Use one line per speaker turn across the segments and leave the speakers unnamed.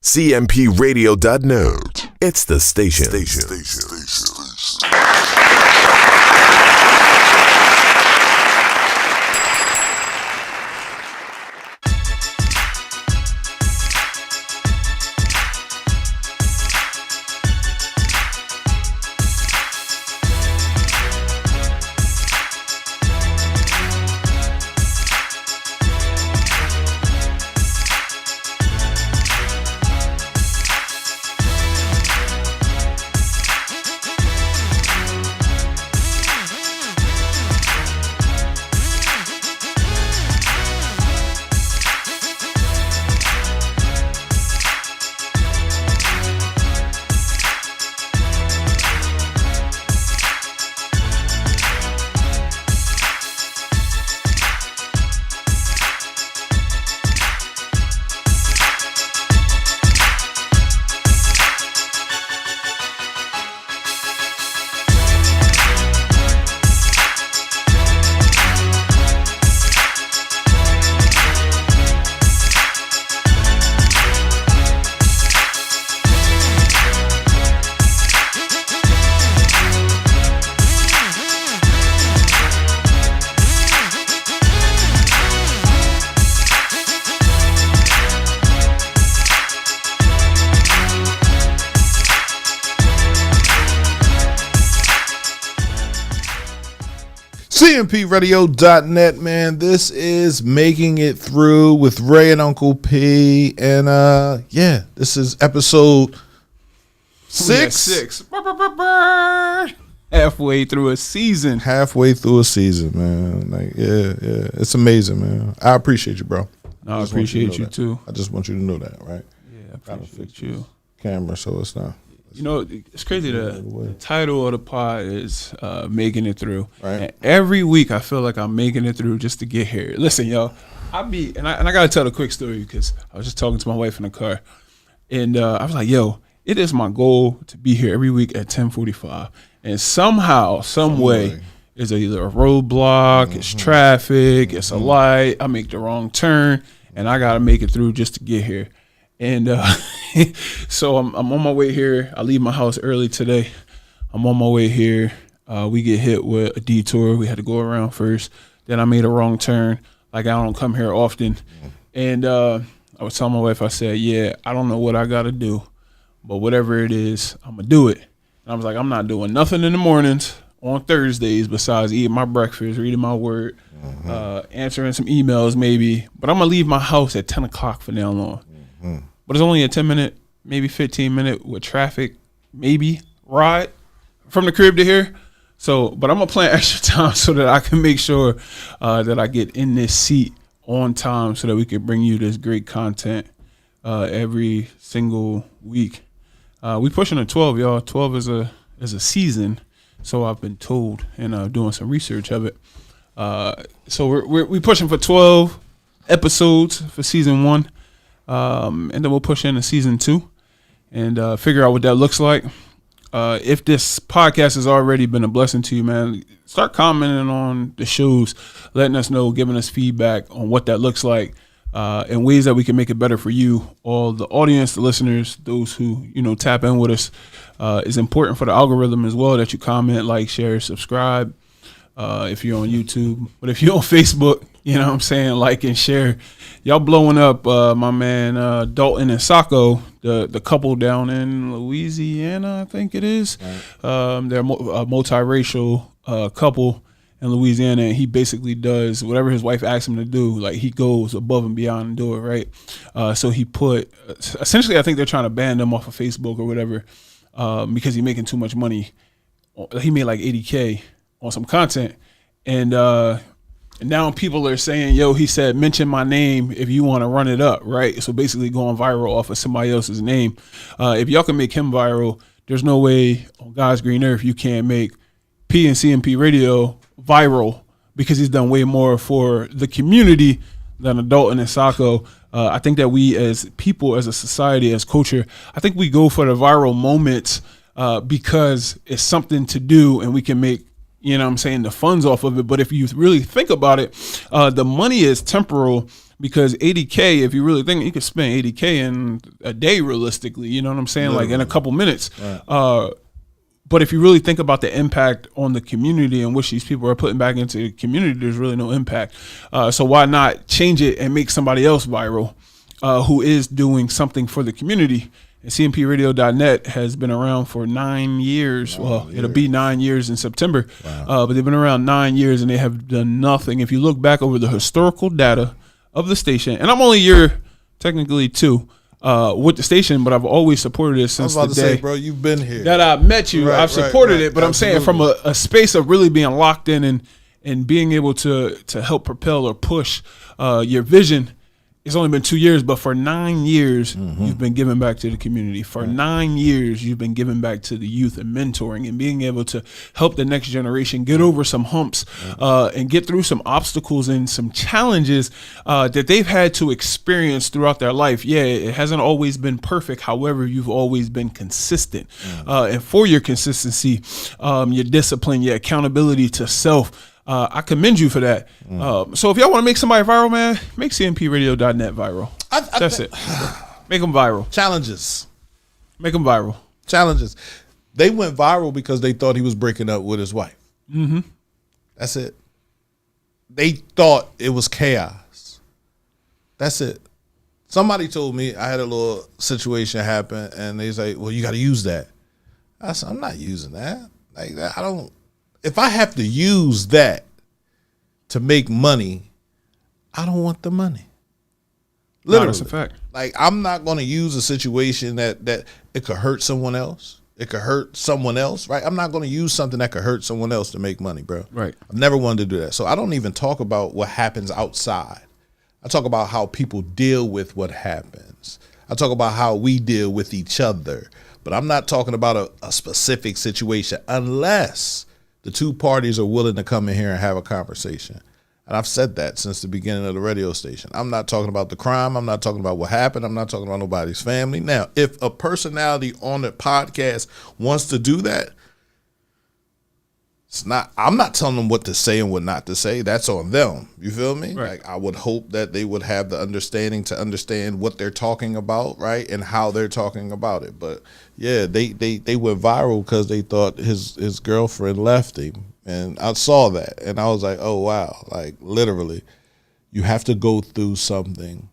CMPRadio.net. It's the station.
CMPRadio.net, man. This is Making It Through with Ray and Uncle P. And this is episode 6.
Halfway through a season.
Man. Like, yeah. It's amazing, man. I appreciate you, bro.
No, I appreciate you too.
I just want you to know that, right?
Yeah, I appreciate you.
Camera, so it's not.
You know, it's crazy. The title of the pod is Making It Through.
Right.
And every week I feel like I'm making it through just to get here. Listen, y'all, I got to tell a quick story because I was just talking to my wife in the car. And I was like, yo, it is my goal to be here every week at 10:45. And somehow, some way, it's either a roadblock, it's traffic, it's a light, I make the wrong turn, and I got to make it through just to get here. And so I'm on my way here. I leave my house early today. I'm on my way here. We get hit with a detour. We had to go around first. Then I made a wrong turn. Like, I don't come here often. And I was telling my wife, I said, yeah, I don't know what I got to do, but whatever it is, I'm going to do it. And I was like, I'm not doing nothing in the mornings on Thursdays besides eating my breakfast, reading my word, answering some emails maybe. But I'm going to leave my house at 10 o'clock from now on. But it's only a 10-minute, maybe 15-minute with traffic, maybe ride from the crib to here. So, but I'm going to plan extra time so that I can make sure that I get in this seat on time so that we can bring you this great content every single week. We pushing to 12, y'all. 12 is a season, so I've been told, and doing some research of it. So we're pushing for 12 episodes for season 1. And then we'll push into season 2 and figure out what that looks like. If this podcast has already been a blessing to you, man, start commenting on the shows, letting us know, giving us feedback on what that looks like, and ways that we can make it better for you, all the audience, the listeners, those who, tap in with us. It's important for the algorithm as well that you comment, like, share, subscribe. If you're on YouTube, but if you're on Facebook, like and share. Y'all blowing up my man Dalton and Sacco, the couple down in Louisiana, I think it is. Right. They're a multiracial couple in Louisiana, and he basically does whatever his wife asks him to do. Like, he goes above and beyond and do it, right? So he put, essentially, I think they're trying to ban them off of Facebook or whatever because he's making too much money. He made like $80K on some content, and now people are saying, yo, he said, mention my name if you want to run it up, right? So basically going viral off of somebody else's name. If y'all can make him viral, there's no way on God's green earth you can't make P and CMP Radio viral, because he's done way more for the community than Dalton and Sacco. I think that we as people, as a society, as culture, I think we go for the viral moments because it's something to do and we can make, the funds off of it. But if you really think about it, the money is temporal, because 80K, if you really think, you could spend 80K in a day realistically, you know what I'm saying? Like in a couple minutes. Right. But if you really think about the impact on the community and which these people are putting back into the community, there's really no impact. So why not change it and make somebody else viral who is doing something for the community? And CMPRadio.net has been around for 9 years. It'll be 9 years in September. Wow. But they've been around 9 years and they have done nothing. If you look back over the historical data of the station, and I'm only year technically 2 with the station, but I've always supported it since the day. I was about to say,
bro, you've been here.
That I met you. I've supported it, but absolutely. I'm saying from a space of really being locked in and being able to help propel or push your vision. It's only been 2 years, but for 9 years, you've been giving back to the community. For 9 years, you've been giving back to the youth and mentoring and being able to help the next generation get over some humps and get through some obstacles and some challenges that they've had to experience throughout their life. Yeah, it hasn't always been perfect. However, you've always been consistent. And for your consistency, your discipline, your accountability to self, I commend you for that. So if y'all want to make somebody viral, man, make CMPRadio.net viral. That's it. Make them viral.
Challenges.
Make them viral.
Challenges. They went viral because they thought he was breaking up with his wife. That's it. They thought it was chaos. That's it. Somebody told me I had a little situation happen, and they say, well, you got to use that. I said, I'm not using that. Like that, I don't. If I have to use that to make money, I don't want the money. Literally.
No, that's a fact.
Like, I'm not going to use a situation that it could hurt someone else. It could hurt someone else, right? I'm not going to use something that could hurt someone else to make money, bro.
Right.
I've never wanted to do that. So I don't even talk about what happens outside. I talk about how people deal with what happens. I talk about how we deal with each other. But I'm not talking about a specific situation unless the two parties are willing to come in here and have a conversation. And I've said that since the beginning of the radio station. I'm not talking about the crime. I'm not talking about what happened. I'm not talking about nobody's family. Now, if a personality on the podcast wants to do that, I'm not telling them what to say and what not to say. That's on them. You feel me?
Right.
Like, I would hope that they would have the understanding to understand what they're talking about, right, and how they're talking about it. But yeah, they went viral because they thought his girlfriend left him, and I saw that, and I was like, oh wow, like literally, you have to go through something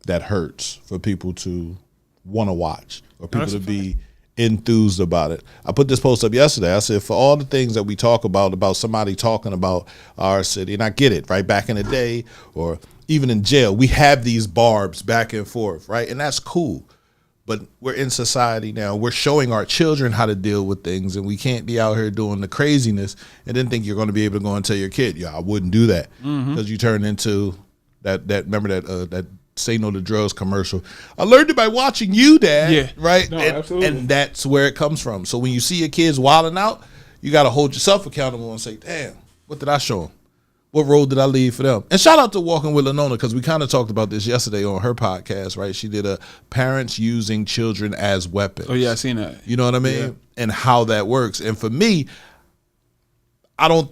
that hurts for people to want to watch or people to be enthused about it. I put this post up yesterday. I said, for all the things that we talk about somebody talking about our city, and I get it, right? Back in the day or even in jail, we have these barbs back and forth, right? And that's cool. But we're in society now. We're showing our children how to deal with things, and we can't be out here doing the craziness and then think you're going to be able to go and tell your kid, yeah, I wouldn't do that, because you turn into that. Remember that Say No to Drugs commercial. I learned it by watching you, Dad.
Yeah.
Right?
No, absolutely.
And that's where it comes from. So when you see your kids wilding out, you got to hold yourself accountable and say, damn, what did I show them? What road did I leave for them? And shout out to Walking with Lenona, because we kind of talked about this yesterday on her podcast, right? She did a parents using children as weapons.
Oh, yeah, I seen that.
You know what I mean? Yeah. And how that works. And for me, I don't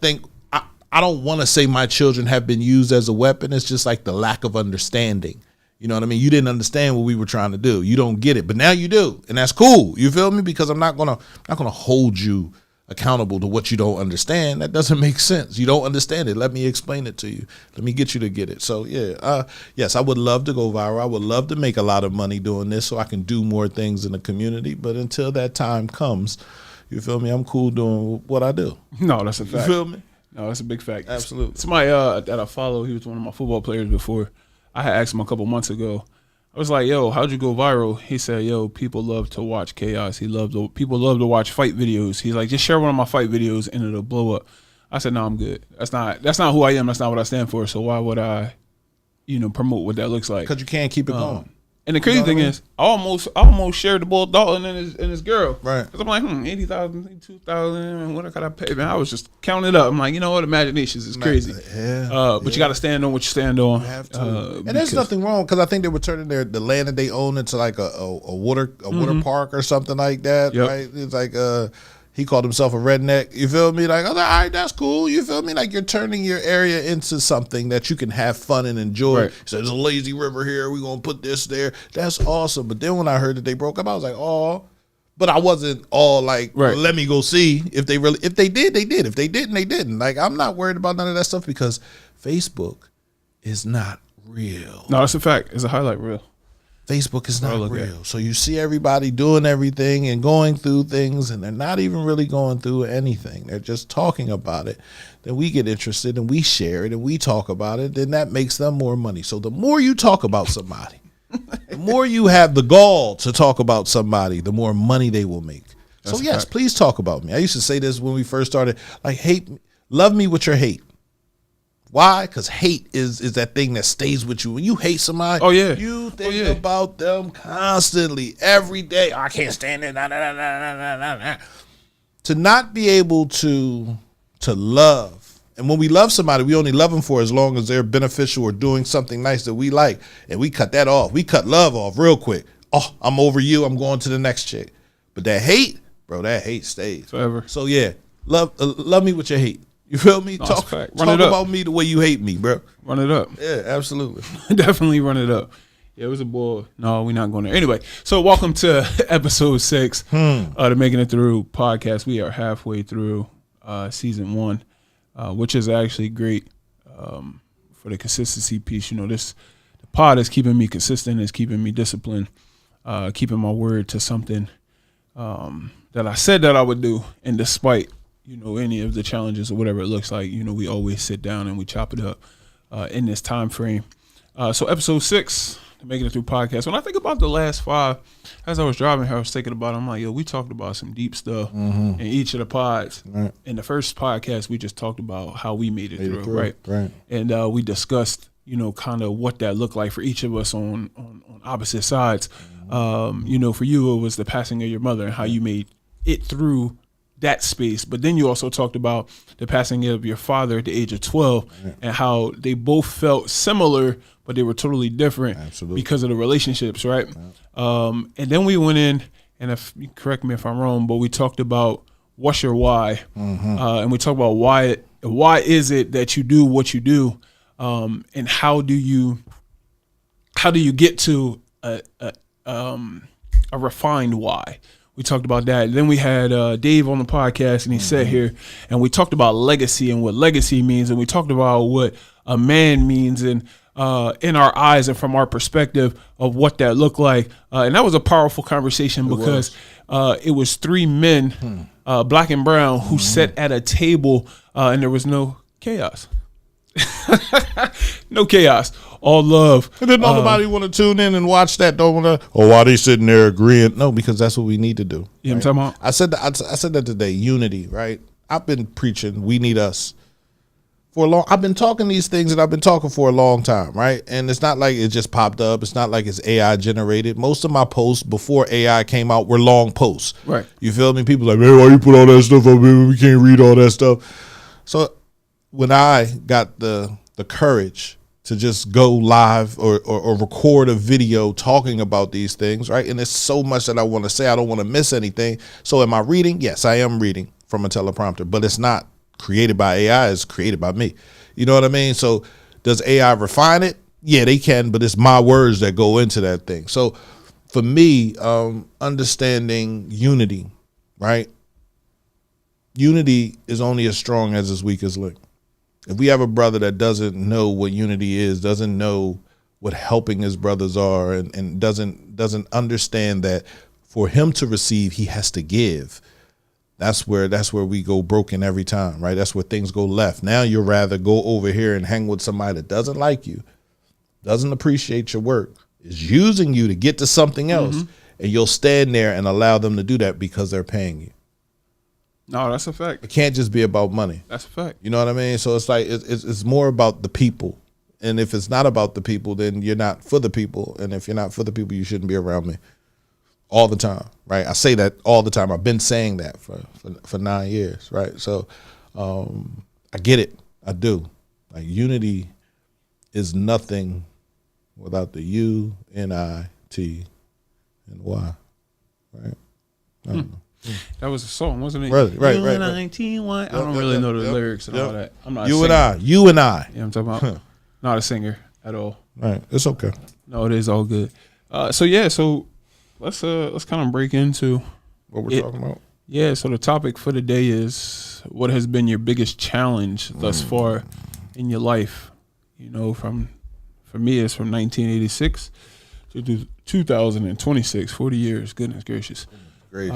want to say my children have been used as a weapon. It's just like the lack of understanding. You know what I mean? You didn't understand what we were trying to do. You don't get it, but now you do, and that's cool. You feel me? Because I'm not gonna hold you accountable to what you don't understand. That doesn't make sense. You don't understand it. Let me explain it to you. Let me get you to get it. So yeah, yes, I would love to go viral. I would love to make a lot of money doing this so I can do more things in the community. But until that time comes, you feel me? I'm cool doing what I do.
No, that's a fact.
You feel me?
No, that's a big fact.
Absolutely.
Somebody that I follow, he was one of my football players before. I had asked him a couple months ago. I was like, yo, how'd you go viral? He said, yo, people love to watch chaos. People love to watch fight videos. He's like, just share one of my fight videos and it'll blow up. I said, no, I'm good. That's not who I am. That's not what I stand for. So why would I, promote what that looks like?
Because you can't keep it going.
And the crazy thing is, I almost shared the ball Dalton and his girl.
Right.
Because I'm like, 80,000, 2,000, what could I pay? Man, I was just counting it up. I'm like, you know what? Imaginations is crazy. But you got to stand on what you stand on.
You have to. And there's nothing wrong, because I think they were turning the land that they own into like a water park or something like that.
Yep.
Right? It's like He called himself a redneck. You feel me? Like, I was like, all right, that's cool. You feel me? Like, you're turning your area into something that you can have fun and enjoy.
Right.
So there's a lazy river here. We're going to put this there. That's awesome. But then when I heard that they broke up, I was like, oh. But I wasn't all like, let me go see if they did, they did. If they didn't, they didn't. Like, I'm not worried about none of that stuff because Facebook is not real.
No, that's a fact. It's a highlight reel.
Facebook is not real. So you see everybody doing everything and going through things, and they're not even really going through anything. They're just talking about it. Then we get interested and we share it and we talk about it. Then that makes them more money. So the more you talk about somebody, the more you have the gall to talk about somebody, the more money they will make. So yes, please talk about me. I used to say this when we first started, like, love me with your hate. Why? Because hate is that thing that stays with you. When you hate somebody, you think about them constantly, every day. I can't stand it. To not be able to love, and when we love somebody, we only love them for as long as they're beneficial or doing something nice that we like, and we cut that off. We cut love off real quick. Oh, I'm over you. I'm going to the next chick. But that hate, bro, that hate stays
forever.
So yeah, love me with your hate. You feel me?
No,
talk about me the way you hate me, bro.
Run it up.
Yeah, absolutely.
Definitely run it up. Yeah, it was a ball. No, we're not going there. Anyway, so welcome to episode 6 of the Making It Through podcast. We are halfway through season 1, which is actually great for the consistency piece. You know, the pod is keeping me consistent, is keeping me disciplined, keeping my word to something that I said that I would do, and despite any of the challenges or whatever it looks like, we always sit down and we chop it up in this time frame. So episode 6, the Making It Through podcast. When I think about the last 5, as I was driving here, I was thinking about it. I'm like, we talked about some deep stuff in each of the pods. Right. In the first podcast, we just talked about how we made it through, right? And we discussed, kind of what that looked like for each of us on opposite sides. For you, it was the passing of your mother and how you made it through that space. But then you also talked about the passing of your father at the age of 12 and how they both felt similar, but they were totally different because of the relationships, right? And then we went in, and if you correct me if I'm wrong, but we talked about what's your why, and we talked about why is it that you do what you do, and how do you get to a refined why. We talked about that. Then we had Dave on the podcast, and he sat here, and we talked about legacy and what legacy means, and we talked about what a man means, and in our eyes and from our perspective of what that looked like. And that was a powerful conversation because it was 3 men, black and brown, who sat at a table, and there was no chaos. No chaos, all love.
And then nobody want to tune in and watch that. Don't want to. Why they sitting there agreeing? No, because that's what we need to do.
You know what I'm talking about?
I said that today. Unity, right? I've been preaching. We need us for a long. I've been talking these things, and I've been talking for a long time, right? And it's not like it just popped up. It's not like it's AI generated. Most of my posts before AI came out were long posts.
Right.
You feel me? People like, man, why you put all that stuff up here? We can't read all that stuff. So when I got the courage to just go live or record a video talking about these things, right? And there's so much that I want to say. I don't want to miss anything. So am I reading? Yes, I am reading from a teleprompter, but it's not created by AI. It's created by me. You know what I mean? So does AI refine it? Yeah, they can, but it's my words that go into that thing. So for me, understanding unity, right? Unity is only as strong as its weakest link. If we have a brother that doesn't know what unity is, doesn't know what helping his brothers are, and doesn't understand that for him to receive, he has to give. That's where we go broken every time, right? That's where things go left. Now you'd rather go over here and hang with somebody that doesn't like you, doesn't appreciate your work, is using you to get to something else, and you'll stand there and allow them to do that because they're paying you.
No, that's a fact.
It can't just be about money.
That's a fact.
You know what I mean? So it's like it's more about the people. And if it's not about the people, then you're not for the people. And if you're not for the people, you shouldn't be around me all the time, right? I say that all the time. I've been saying that for 9 years, right? So I get it. I do. Like, unity is nothing without the U, N, I, T, and Y, right? I don't know.
That was a song, wasn't it?
Right, right,
You
right,
and
right.
19, I
Yep,
don't
yep,
really
yep,
know the
yep,
lyrics and
yep.
all that. I'm not a
You
singer.
and I. You and I.
Yeah, I'm talking about. Not a singer at all.
Right. It's okay.
No, it is all good. So let's kind of break into
What we're
it.
talking about.
Yeah, so the topic for the day is what has been your biggest challenge thus far in your life? You know, for me, it's from 1986 to 2026, 40 years. Goodness gracious.
Great.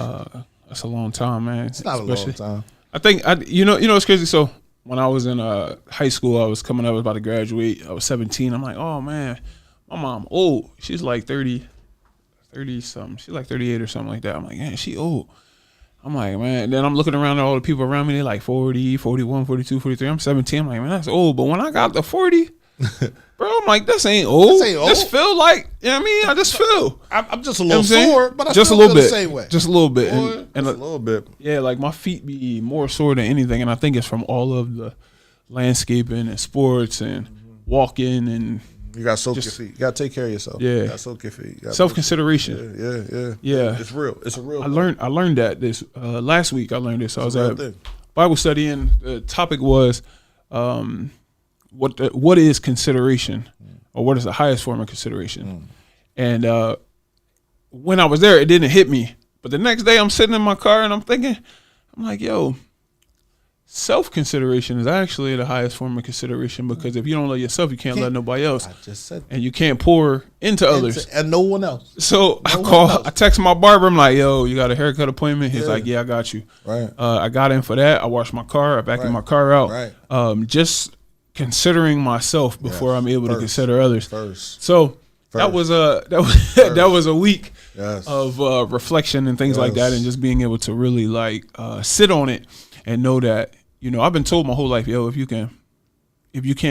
That's a long time, man.
It's not a long time.
I think, you know, it's crazy. So when I was in high school, I was coming up, I was about to graduate. I was 17. I'm like, oh, man, my mom old. She's like 30 something. She's like 38 or something like that. I'm like, man, she old. I'm like, man. And then I'm looking around at all the people around me. They're like 40, 41, 42, 43. I'm 17. I'm like, man, that's old. But when I got to 40, bro, I'm like, this ain't old.
This ain't old.
Just feel like, you know what I mean? I just feel.
I'm just a
You know
little
what I'm saying?
sore, but I
just
still
a little
feel
bit.
the same way.
Just a little bit.
Boy,
And
just a little bit.
yeah, like my feet be more sore than anything. And I think it's from all of the landscaping and sports and walking and
You got to soak your
Just-
feet. You got to take care of yourself.
Yeah.
You got to soak your feet. You gotta-
self-consideration.
Yeah.
Yeah.
It's real. It's a real.
I learned that this last week. I learned this. I was
a real
at
thing.
Bible study, and the topic was what is consideration, or what is the highest form of consideration. And when I was there, it didn't hit me. But the next day, I'm sitting in my car and I'm thinking, I'm like, yo, self-consideration is actually the highest form of consideration, because if you don't love yourself, you can't love nobody else,
I just said
and you can't pour into others.
and no one else.
So
No one else.
I text my barber. I'm like, yo, you got a haircut appointment? He's
Yeah.
like, yeah, I got you.
Right.
I got in for that. I washed my car. I vacuumed my car out.
Right.
Just considering myself before I'm able to
First.
consider others.
First.
So that was that was a week
Yes.
of reflection and things like that,
Yes.
and just being able to really like sit on it and know that, you know, I've been told my whole life, yo, if you can't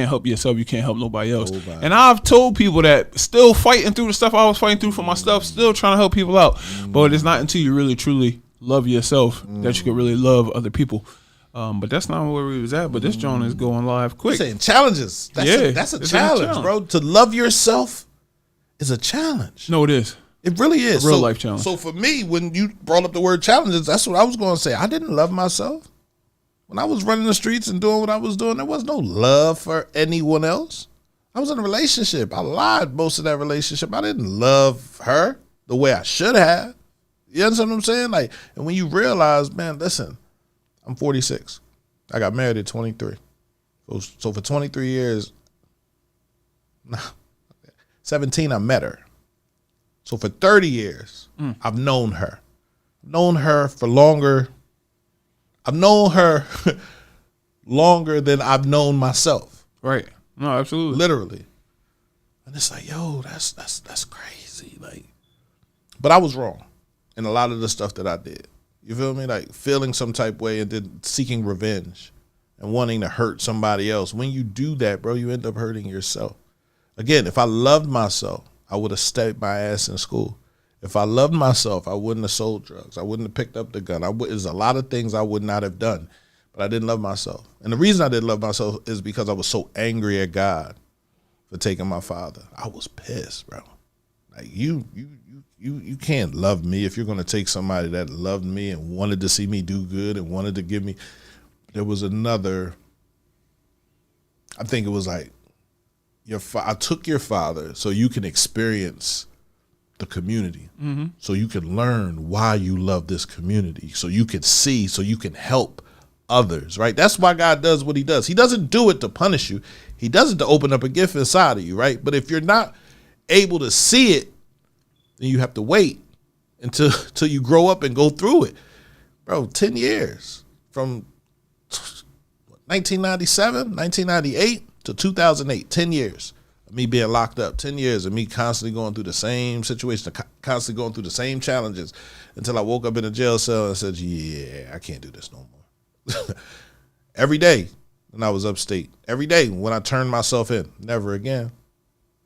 help yourself, you can't help nobody else.
Nobody.
And I've told people that, still fighting through the stuff I was fighting through for my stuff, still trying to help people out. But it's not until you really truly love yourself that you can really love other people. But that's not where we was at. But this John is going live quick.
Saying challenges. That's
Yeah,
that's a
it's a
challenge,
challenge.
bro. To love yourself is a challenge.
No, it is.
It really is.
A real life challenge.
So for me, when you brought up the word challenges, that's what I was going to say. I didn't love myself. When I was running the streets and doing what I was doing, there was no love for anyone else. I was in a relationship. I lied most of that relationship. I didn't love her the way I should have. You understand what I'm saying? Like, and when you realize, man, listen, I'm 46. I got married at 23. So for 23 years, 17, I met her. So for 30 years, I've known her. Known her for longer. I've known her longer than I've known myself.
Right. No, absolutely.
Literally. And it's like, yo, that's crazy. Like, but I was wrong in a lot of the stuff that I did. You feel me? Like feeling some type way and then seeking revenge and wanting to hurt somebody else. When you do that, bro, you end up hurting yourself. Again, if I loved myself, I would have stayed my ass in school. If I loved myself, I wouldn't have sold drugs. I wouldn't have picked up the gun. There's a lot of things I would not have done, but I didn't love myself. And the reason I didn't love myself is because I was so angry at God for taking my father. I was pissed, bro. Like you can't love me if you're going to take somebody that loved me and wanted to see me do good and wanted to give me. There was another. I think it was like I took your father so you can experience the community, so you can learn why you love this community, so you can see, so you can help others, right? That's why God does what he does. He doesn't do it to punish you. He does it to open up a gift inside of you, right? But if you're not able to see it, then you have to wait until you grow up and go through it. Bro, 10 years from 1997, 1998 to 2008, 10 years. Me being locked up, 10 years of me constantly going through the same situation, constantly going through the same challenges until I woke up in a jail cell and said, yeah, I can't do this no more. Every day when I was upstate, every day when I turned myself in, never again.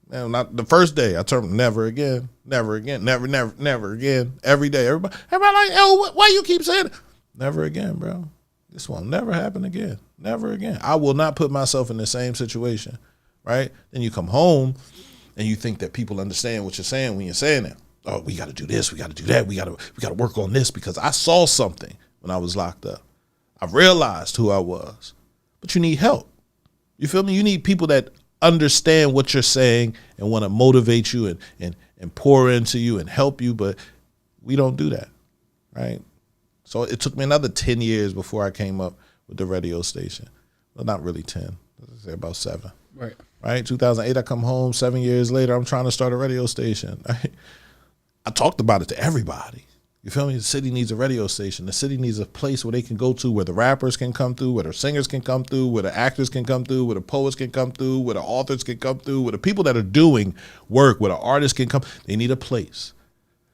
Man, not the first day I turned, never again, never again, never again. Every day, everybody like, oh, why you keep saying it? Never again, bro. This won't never happen again. Never again. I will not put myself in the same situation. Right? Then you come home and you think that people understand what you're saying when you're saying it. oh, we got to do this, we got to do that, we got to work on this, because I saw something when I was locked up. I realized who I was. But you need help. You feel me? You need people that understand what you're saying and want to motivate you and pour into you and help you, but we don't do that, right? So it took me another 10 years before I came up with the radio station. Well, not really 10. Let's say about 7. Right? 2008, I come home. 7 years later, I'm trying to start a radio station. Right? I talked about it to everybody. You feel me? The city needs a radio station. The city needs a place where they can go to, where the rappers can come through, where the singers can come through, where the actors can come through, where the poets can come through, where the authors can come through, where the people that are doing work, where the artists can come. They need a place,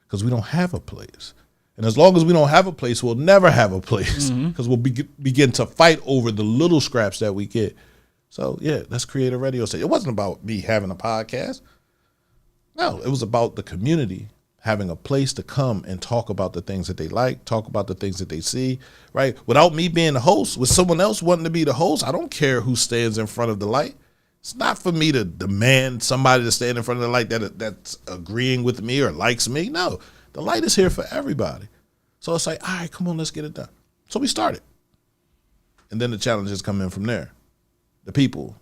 because we don't have a place. And as long as we don't have a place, we'll never have a place, because we'll begin to fight over the little scraps that we get. So, yeah, let's create a radio station. It wasn't about me having a podcast. No, it was about the community having a place to come and talk about the things that they like, talk about the things that they see, right? Without me being the host, with someone else wanting to be the host, I don't care who stands in front of the light. It's not for me to demand somebody to stand in front of the light that's agreeing with me or likes me. No, the light is here for everybody. So it's like, all right, come on, let's get it done. So we started. And then the challenges come in from there. The people,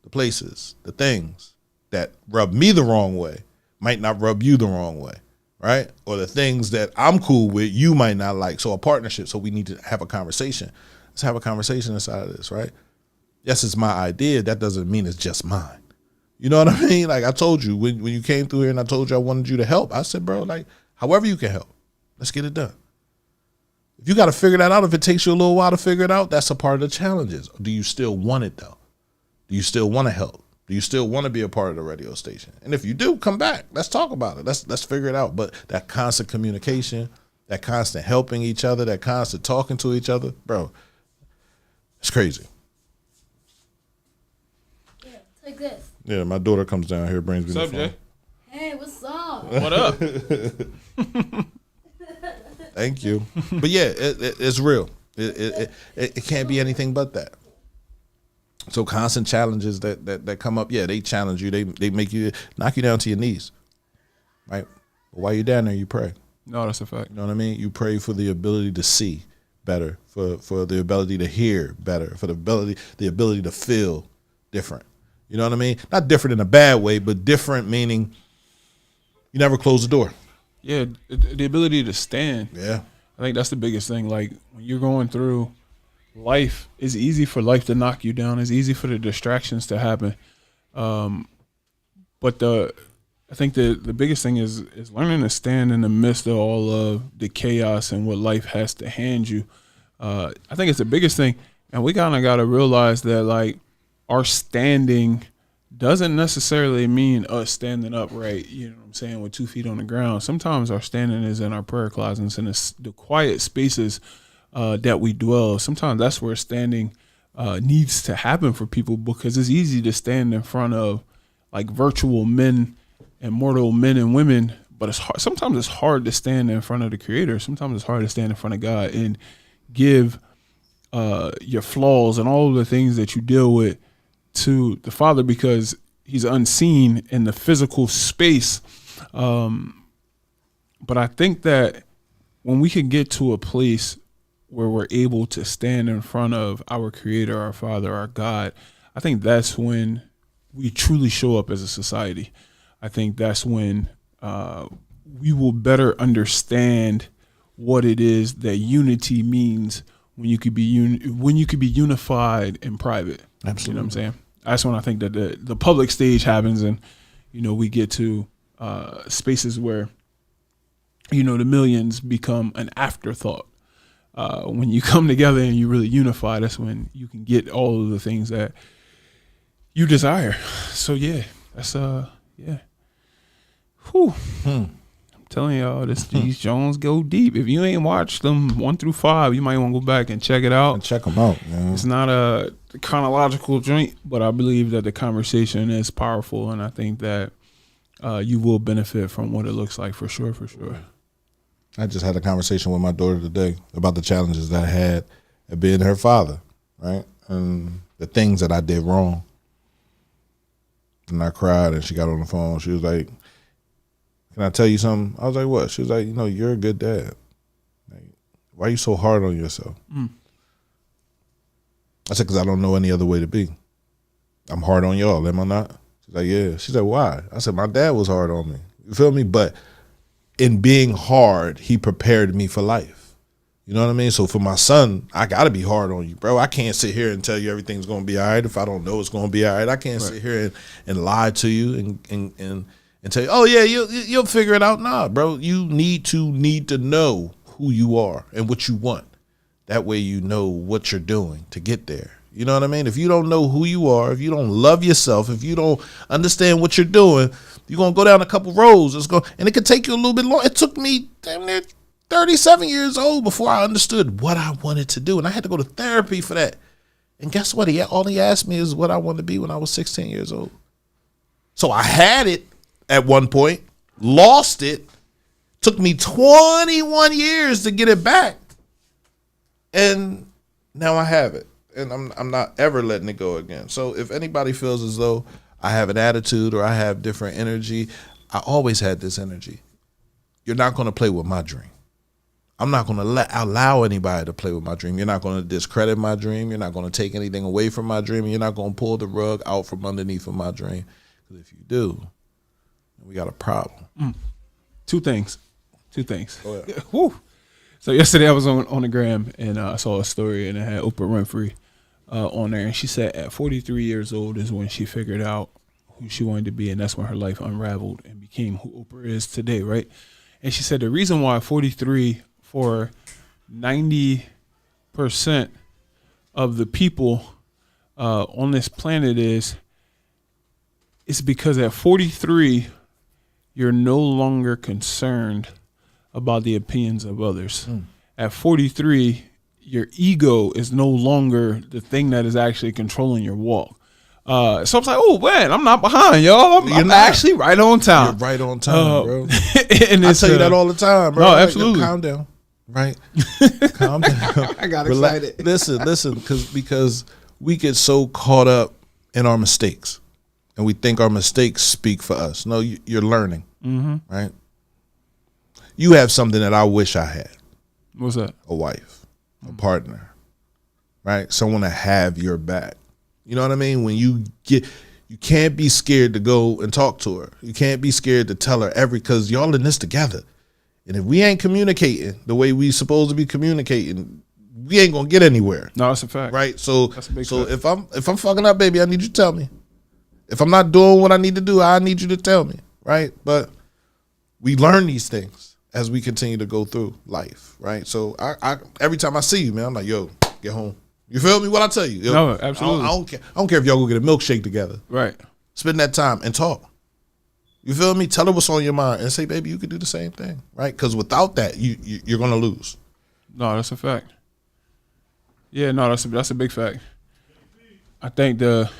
the places, the things that rub me the wrong way might not rub you the wrong way. Right? Or the things that I'm cool with, you might not like. So a partnership. So we need to have a conversation. Let's have a conversation inside of this, right? Yes, it's my idea. That doesn't mean it's just mine. You know what I mean? Like I told you, when you came through here and I told you I wanted you to help, I said, bro, like, however you can help, let's get it done. If you got to figure that out, if it takes you a little while to figure it out, that's a part of the challenges. Do you still want it, though? Do you still want to help? Do you still want to be a part of the radio station? And if you do, come back. Let's talk about it. Let's figure it out. But that constant communication, that constant helping each other, that constant talking to each other, bro, it's crazy.
Yeah, take this.
Yeah, my daughter comes down here, brings me
What's
the
up,
phone.
Jay?
Hey, what's up?
What up?
Thank you. But yeah, it's real. It can't be anything but that. So constant challenges that come up, yeah, they challenge you. They make you, knock you down to your knees, right? But while you're down there, you pray.
No, that's a fact.
You know what I mean? You pray for the ability to see better, for the ability to hear better, for the ability to feel different. You know what I mean? Not different in a bad way, but different meaning you never close the door.
Yeah, the ability to stand.
Yeah.
I think that's the biggest thing. Like when you're going through life, it's easy for life to knock you down. It's easy for the distractions to happen. But I think the biggest thing is learning to stand in the midst of all of the chaos and what life has to hand you. I think it's the biggest thing. And we kind of got to realize that like our standing doesn't necessarily mean us standing upright, you know what I'm saying, with 2 feet on the ground. Sometimes our standing is in our prayer closets and the quiet spaces that we dwell. Sometimes that's where standing needs to happen for people, because it's easy to stand in front of like virtual men and mortal men and women, but it's hard. Sometimes it's hard to stand in front of the Creator. Sometimes it's hard to stand in front of God and give your flaws and all of the things that you deal with to the Father, because He's unseen in the physical space. But I think that when we can get to a place where we're able to stand in front of our Creator, our Father, our God, I think that's when we truly show up as a society. I think that's when we will better understand what it is that unity means when you could be unified in private.
Absolutely.
You know what I'm saying? That's when I think that the public stage happens, and we get to spaces where the millions become an afterthought. When you come together and you really unify, that's when you can get all of the things that you desire. So yeah, that's yeah. Whew. I'm telling y'all, these Jones go deep. If you ain't watched them 1 through 5, you might want to go back and check it out.
And check them out. Man.
It's not a chronological joint, but I believe that the conversation is powerful, and I think that you will benefit from what it looks like for sure, for sure.
I just had a conversation with my daughter today about the challenges that I had at being her father, right? And the things that I did wrong. And I cried, and she got on the phone. She was like, can I tell you something? I was like, what? She was like, you're a good dad. Like, why are you so hard on yourself? I said, because I don't know any other way to be. I'm hard on y'all, am I not? She's like, yeah. She said, why? I said, my dad was hard on me. You feel me? But in being hard, he prepared me for life. You know what I mean? So for my son, I got to be hard on you, bro. I can't sit here and tell you everything's going to be all right if I don't know it's going to be all right. I can't sit here and lie to you and tell you, oh, yeah, you'll figure it out. Nah, bro. You need to know who you are and what you want. That way you know what you're doing to get there. You know what I mean? If you don't know who you are, if you don't love yourself, if you don't understand what you're doing, you're going to go down a couple roads. And it could take you a little bit long. It took me damn near 37 years old before I understood what I wanted to do. And I had to go to therapy for that. And guess what? All he asked me is what I wanted to be when I was 16 years old. So I had it at one point, lost it, took me 21 years to get it back. And now I have it, and I'm not ever letting it go again. So if anybody feels as though I have an attitude or I have different energy, I always had this energy. You're not going to play with my dream. I'm not going to allow anybody to play with my dream. You're not going to discredit my dream. You're not going to take anything away from my dream. And you're not going to pull the rug out from underneath of my dream. Because if you do, we got a problem.
Two things.
Go ahead.
Woo. So yesterday I was on the gram and I saw a story and it had Oprah Winfrey on there, and she said at 43 years old is when she figured out who she wanted to be, and that's when her life unraveled and became who Oprah is today, right? And she said the reason why 43 for 90% of the people on this planet is because at 43 you're no longer concerned about the opinions of others. At 43, your ego is no longer the thing that is actually controlling your walk. So I was like, oh man, I'm not behind, y'all. I'm actually right on time.
You're right on time, bro.
And
I tell you that all the time, bro.
No,
Like,
absolutely.
calm down, right? Calm down.
I got
Relax.
excited.
Listen, because we get so caught up in our mistakes, and we think our mistakes speak for us. No, you're learning, right? You have something that I wish I had.
What's that?
A wife, a partner, right? Someone to have your back. You know what I mean? When you can't be scared to go and talk to her. You can't be scared to tell her because y'all in this together. And if we ain't communicating the way we supposed to be communicating, we ain't gonna get anywhere.
No, that's a fact.
Right? So
That's a big fact.
if I'm fucking up, baby, I need you to tell me. If I'm not doing what I need to do, I need you to tell me. Right? But we learn these things as we continue to go through life, right? So I every time I see you, man, I'm like, yo, get home. You feel me? What I tell you? Yo,
No, absolutely.
I don't care. I don't care if y'all go get a milkshake together.
Right.
Spend that time and talk. You feel me? Tell her what's on your mind and say, baby, you could do the same thing, right? Because without that, you're gonna lose.
No, that's a fact. Yeah, no, that's a big fact. I think the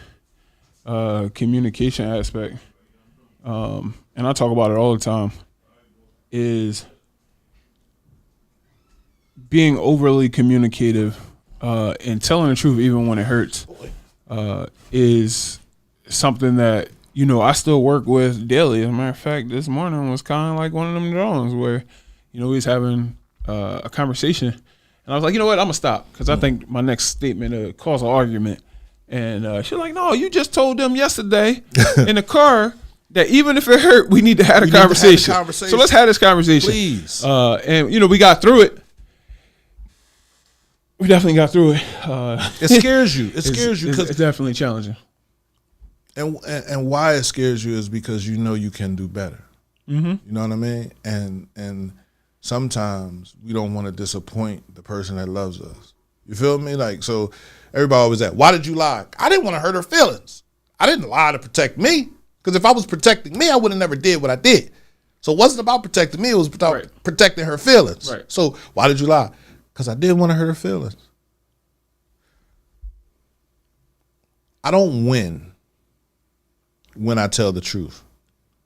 communication aspect, and I talk about it all the time, is being overly communicative and telling the truth even when it hurts is something that, I still work with daily. As a matter of fact, this morning was kind of like one of them drones where, we was having a conversation and I was like, you know what, I'm going to stop because I think my next statement cause an argument. And she's like, no, you just told them yesterday in the car that even if it hurt, we need to have a conversation. So let's have this conversation.
Please.
And, we got through it. We definitely got through it.
It scares you. It scares you
It's
because
definitely challenging.
and why it scares you is because you can do better.
Mm-hmm.
You know what I mean? And sometimes we don't want to disappoint the person that loves us. You feel me? Like, so everybody always ask, why did you lie? I didn't want to hurt her feelings. I didn't lie to protect me. Because if I was protecting me, I would have never did what I did. So it wasn't about protecting me. It was about protecting her feelings.
Right.
So why did you lie? Because I didn't want to hurt her feelings. I don't win when I tell the truth.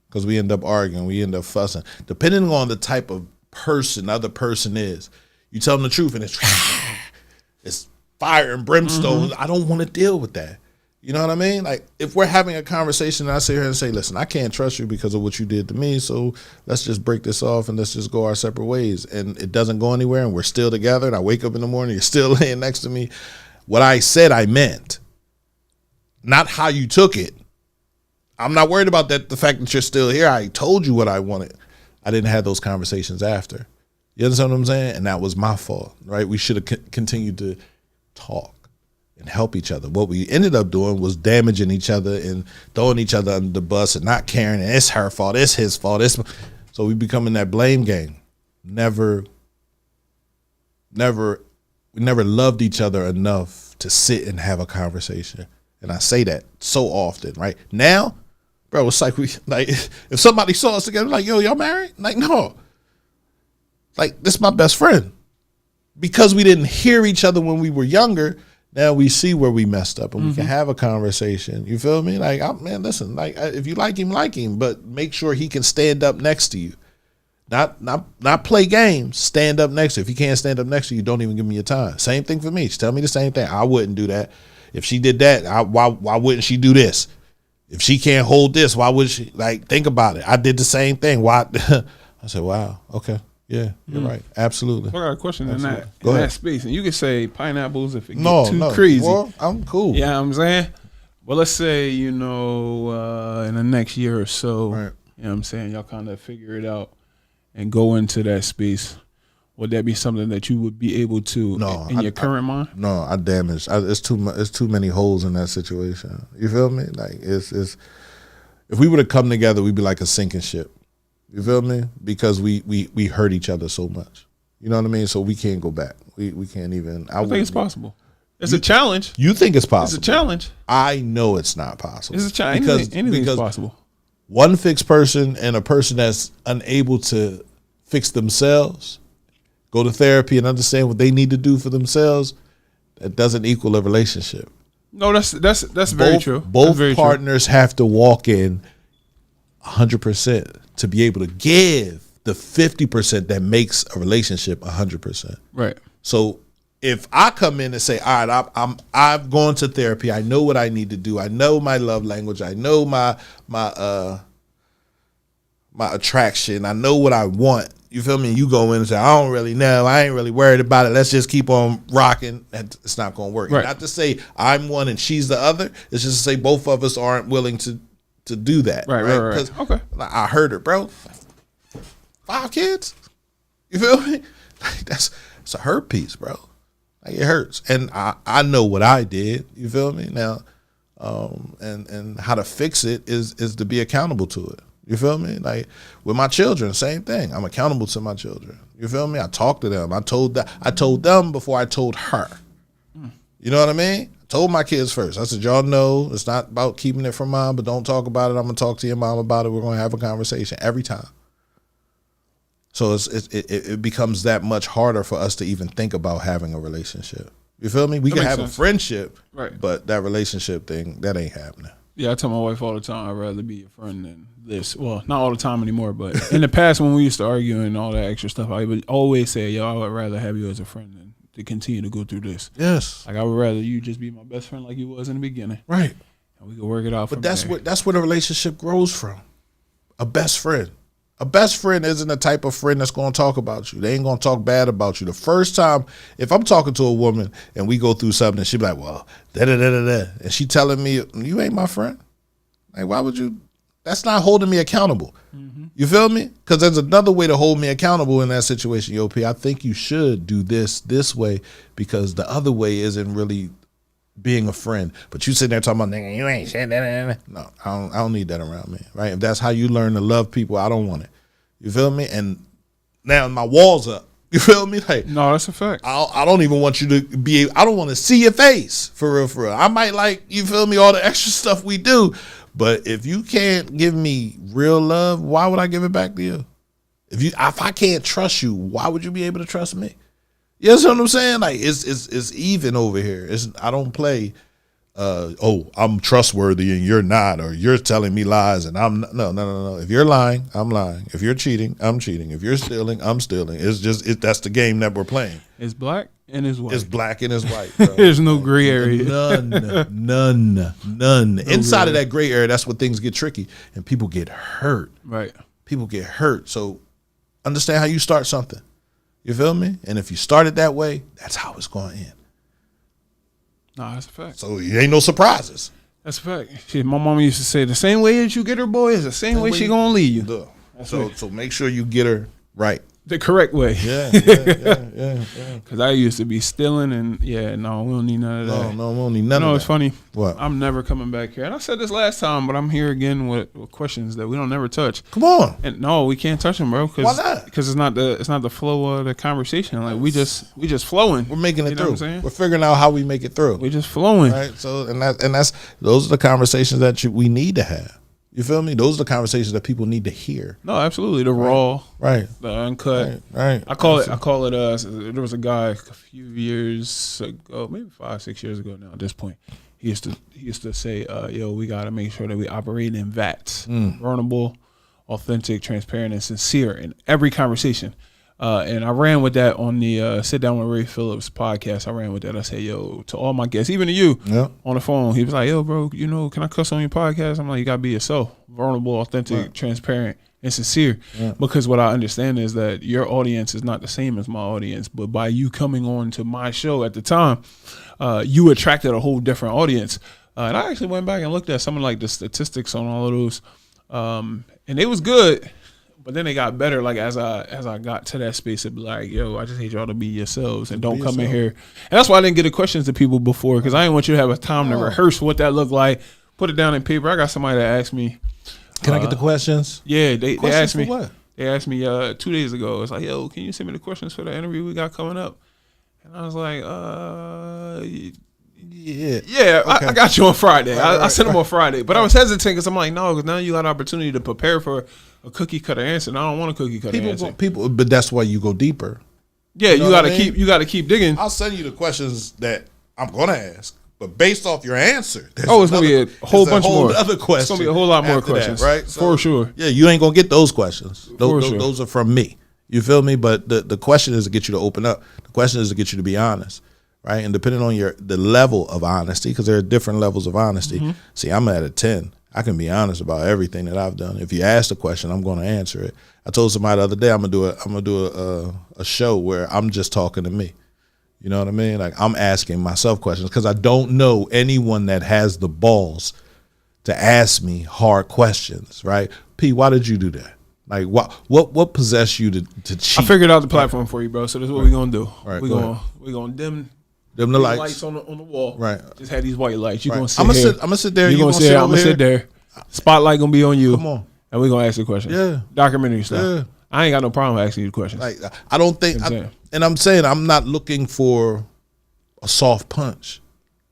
Because we end up arguing. We end up fussing. Depending on the type of person the other person is. You tell them the truth and it's fire and brimstone. I don't want to deal with that. You know what I mean? Like, if we're having a conversation and I sit here and say, listen, I can't trust you because of what you did to me, so let's just break this off and let's just go our separate ways. And it doesn't go anywhere and we're still together and I wake up in the morning, you're still laying next to me. What I said, I meant. Not how you took it. I'm not worried about that. The fact that you're still here, I told you what I wanted. I didn't have those conversations after. You understand what I'm saying? And that was my fault, right? We should have continued to talk and help each other. What we ended up doing was damaging each other and throwing each other under the bus and not caring. And it's her fault. It's his fault. So we become in that blame game. We never loved each other enough to sit and have a conversation. And I say that so often, right? Now, bro, it's like if somebody saw us together, like, yo, y'all married? Like, no. Like, this is my best friend. Because we didn't hear each other when we were younger, now we see where we messed up and we can have a conversation. You feel me? Like, man, listen, like, if you like him, but make sure he can stand up next to you. Not play games, stand up next to you. If he can't stand up next to you, don't even give me your time. Same thing for me. Just tell me the same thing. I wouldn't do that. If she did that, why wouldn't she do this? If she can't hold this, why would she? Like, think about it. I did the same thing. Why? I said, wow, okay. Yeah, you're right. Absolutely.
I got a question in that space. And you can say pineapples if it gets too crazy.
Well, I'm cool.
Yeah, what I'm saying? Well, let's say, in the next year or so,
right.
You know what I'm saying, y'all kind of figure it out and go into that space. Would that be something that you would be able to in your current mind? No,
I damaged. It's too many holes in that situation. You feel me? Like, it's if we would have come together, we'd be like a sinking ship. You feel me? Because we hurt each other so much. You know what I mean? So we can't go back. We can't even.
I think it's possible. It's a challenge.
You think it's possible?
It's a challenge.
I know it's not possible.
It's a challenge. Anything's possible.
One fixed person and a person that's unable to fix themselves, go to therapy and understand what they need to do for themselves, that doesn't equal a relationship.
No, that's very true.
Both partners have to walk in 100% to be able to give the 50% that makes a relationship 100%.
Right.
So if I come in and say, all right, I'm going to therapy. I know what I need to do. I know my love language. I know my attraction. I know what I want. You feel me? You go in and say, I don't really know. I ain't really worried about it. Let's just keep on rocking. It's not going to work.
Right.
Not to say I'm one and she's the other. It's just to say both of us aren't willing to do that.
Right.
Because
okay.
I heard her, bro. 5 kids. You feel me? Like, it's a hurt piece, bro. Like, it hurts. And I know what I did. You feel me? Now, and how to fix it is to be accountable to it. You feel me? Like, with my children, same thing. I'm accountable to my children. You feel me? I talk to them. I told them before I told her. You know what I mean? I told my kids first. I said, y'all know it's not about keeping it from mom, but don't talk about it. I'm gonna talk to your mom about it. We're gonna have a conversation every time. So it becomes that much harder for us to even think about having a relationship. You feel me? We can have a friendship,
right?
But that relationship thing, that ain't happening.
Yeah, I tell my wife all the time, I'd rather be your friend than this. Well, not all the time anymore, but in the past when we used to argue and all that extra stuff, I would always say, yo, I would rather have you as a friend than to continue to go through this.
Yes.
Like, I would rather you just be my best friend like you was in the beginning.
Right.
And we could work it out from
there.
But
that's where the relationship grows from. A best friend. A best friend isn't the type of friend that's going to talk about you. They ain't going to talk bad about you. The first time, if I'm talking to a woman and we go through something and she be like, well, da-da-da-da-da, and she telling me, you ain't my friend. Like, why would you? That's not holding me accountable. Mm-hmm. You feel me? Because there's another way to hold me accountable in that situation. Yo, P, I think you should do this way because the other way isn't really being a friend. But you sitting there talking about, nigga, you ain't saying that. No, I don't need that around me, right? If that's how you learn to love people, I don't want it. You feel me? And now my wall's up. You feel me? Like,
no, that's a fact.
I don't even want you to be. I don't want to see your face for real. For real. I might like, you feel me, all the extra stuff we do, but if you can't give me real love, why would I give it back to you? If I can't trust you, why would you be able to trust me? You know what I'm saying? Like, it's even over here. I don't play I'm trustworthy and you're not, or you're telling me lies and I'm not. No. If you're lying, I'm lying. If you're cheating, I'm cheating. If you're stealing, I'm stealing. It's just that's the game that we're playing.
It's black and it's white.
It's black and it's white. Bro.
There's no gray area.
None. Inside of that gray area, that's when things get tricky and people get hurt.
Right.
People get hurt. So understand how you start something. You feel me? And if you start it that way, that's how it's going to end.
No, that's a fact.
So it ain't no surprises.
That's a fact. Shit, my mama used to say the same way that you get her, boy, is the same way she gonna leave you.
Duh. So make sure you get her right.
The correct way.
Yeah.
Because I used to be stealing and no, we don't need none of that.
No, we don't need none of that.
It's funny.
What?
I'm never coming back here. And I said this last time, but I'm here again with questions that we don't never touch.
Come on.
And no, we can't touch them, bro.
Why not?
Because it's not the flow of the conversation. Like we just flowing.
We're making it
You know
through.
what I'm saying?
We're figuring out how we make it through.
We just flowing.
Right. So that's those are the conversations that we need to have. You feel me? Those are the conversations that people need to hear.
No, absolutely. The raw,
Right.
the uncut.
Right.
I call it. There was a guy a few years ago, maybe 5-6 years ago now. At this point, he used to say, "Yo, we got to make sure that we operate in VATS, vulnerable, authentic, transparent, and sincere in every conversation." And I ran with that on the Sit Down with Ray Phillips podcast. I ran with that. I said, yo, to all my guests, even to you on the phone, he was like, yo, bro, can I cuss on your podcast? I'm like, you got to be yourself, vulnerable, authentic, transparent, and sincere. Because what I understand is that your audience is not the same as my audience. But by you coming on to my show at the time, you attracted a whole different audience. And I actually went back and looked at some of like the statistics on all of those. And it was good. But then they got better, like as I got to that space, it'd be like, yo, I just need y'all to be yourselves and don't come in here. And that's why I didn't get the questions to people before, because I didn't want you to have a time to rehearse what that looked like, put it down in paper. I got somebody that asked me.
Can I get the questions?
Yeah, they asked me.
What?
They asked me 2 days ago. It's like, yo, can you send me the questions for the interview we got coming up? And I was like, yeah, okay. I got you on Friday. I sent them on Friday, but I was hesitant because I'm like, no, because now you got an opportunity to prepare for a cookie cutter answer, and I don't want a cookie cutter answer.
But that's why you go deeper.
Yeah, you got to keep digging.
I'll send you the questions that I'm gonna ask, but based off your answer,
it's gonna be a whole bunch more
other questions.
It's gonna be a whole lot more questions,
right? So,
for sure.
Yeah, you ain't gonna get those questions.
Sure.
Those are from me. You feel me? But the question is to get you to open up. The question is to get you to be honest. Right, and depending on the level of honesty, because there are different levels of honesty. See, I'm at a 10. I can be honest about everything that I've done. If you ask a question, I'm going to answer it. I told somebody the other day I'm gonna do a show where I'm just talking to me. You know what I mean? Like I'm asking myself questions because I don't know anyone that has the balls to ask me hard questions. Right, P? Why did you do that? Like what possessed you to cheat?
I figured out the platform for you, bro. So this is what we're gonna do.
Right,
we're gonna dim
the
lights on the wall.
Right.
Just have these white lights. You're gonna sit
I'm
here.
gonna sit there.
You're gonna sit. I'm gonna sit there. Spotlight gonna be on you.
Come on.
And we're gonna ask the question.
Yeah.
Documentary stuff.
Yeah.
I ain't got no problem asking you the questions.
Like I don't think, I'm saying I'm not looking for a soft punch.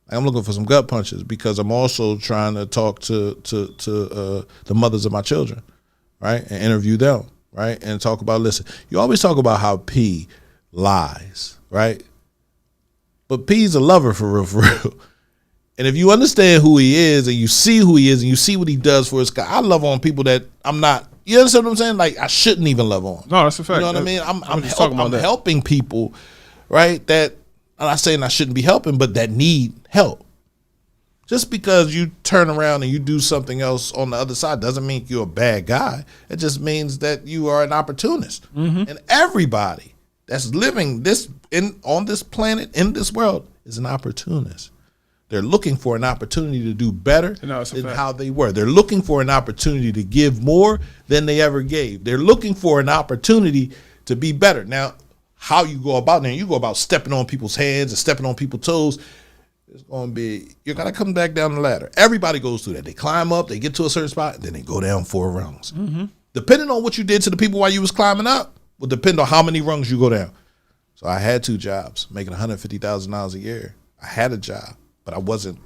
I'm looking for some gut punches because I'm also trying to talk to the mothers of my children, right, and interview them, right, and talk about. Listen, you always talk about how P lies, right, but P's a lover for real. And if you understand who he is and you see who he is and you see what he does for his guy, I love on people that I'm not. You understand what I'm saying? Like I shouldn't even love on.
No, that's a fact.
You know what I mean? I'm
that.
helping people, right? That I'm not saying I shouldn't be helping, but that need help. Just because you turn around and you do something else on the other side doesn't mean you're a bad guy. It just means that you are an opportunist. And everybody that's living on this planet, in this world, is an opportunist. They're looking for an opportunity to do better than how they were. They're looking for an opportunity to give more than they ever gave. They're looking for an opportunity to be better. Now, how you go about it, you go about stepping on people's hands and stepping on people's toes, it's going to be, you're going to come back down the ladder. Everybody goes through that. They climb up, they get to a certain spot, and then they go down 4 rungs. Depending on what you did to the people while you was climbing up will depend on how many rungs you go down. So I had 2 jobs, making $150,000 a year. I had a job. But I wasn't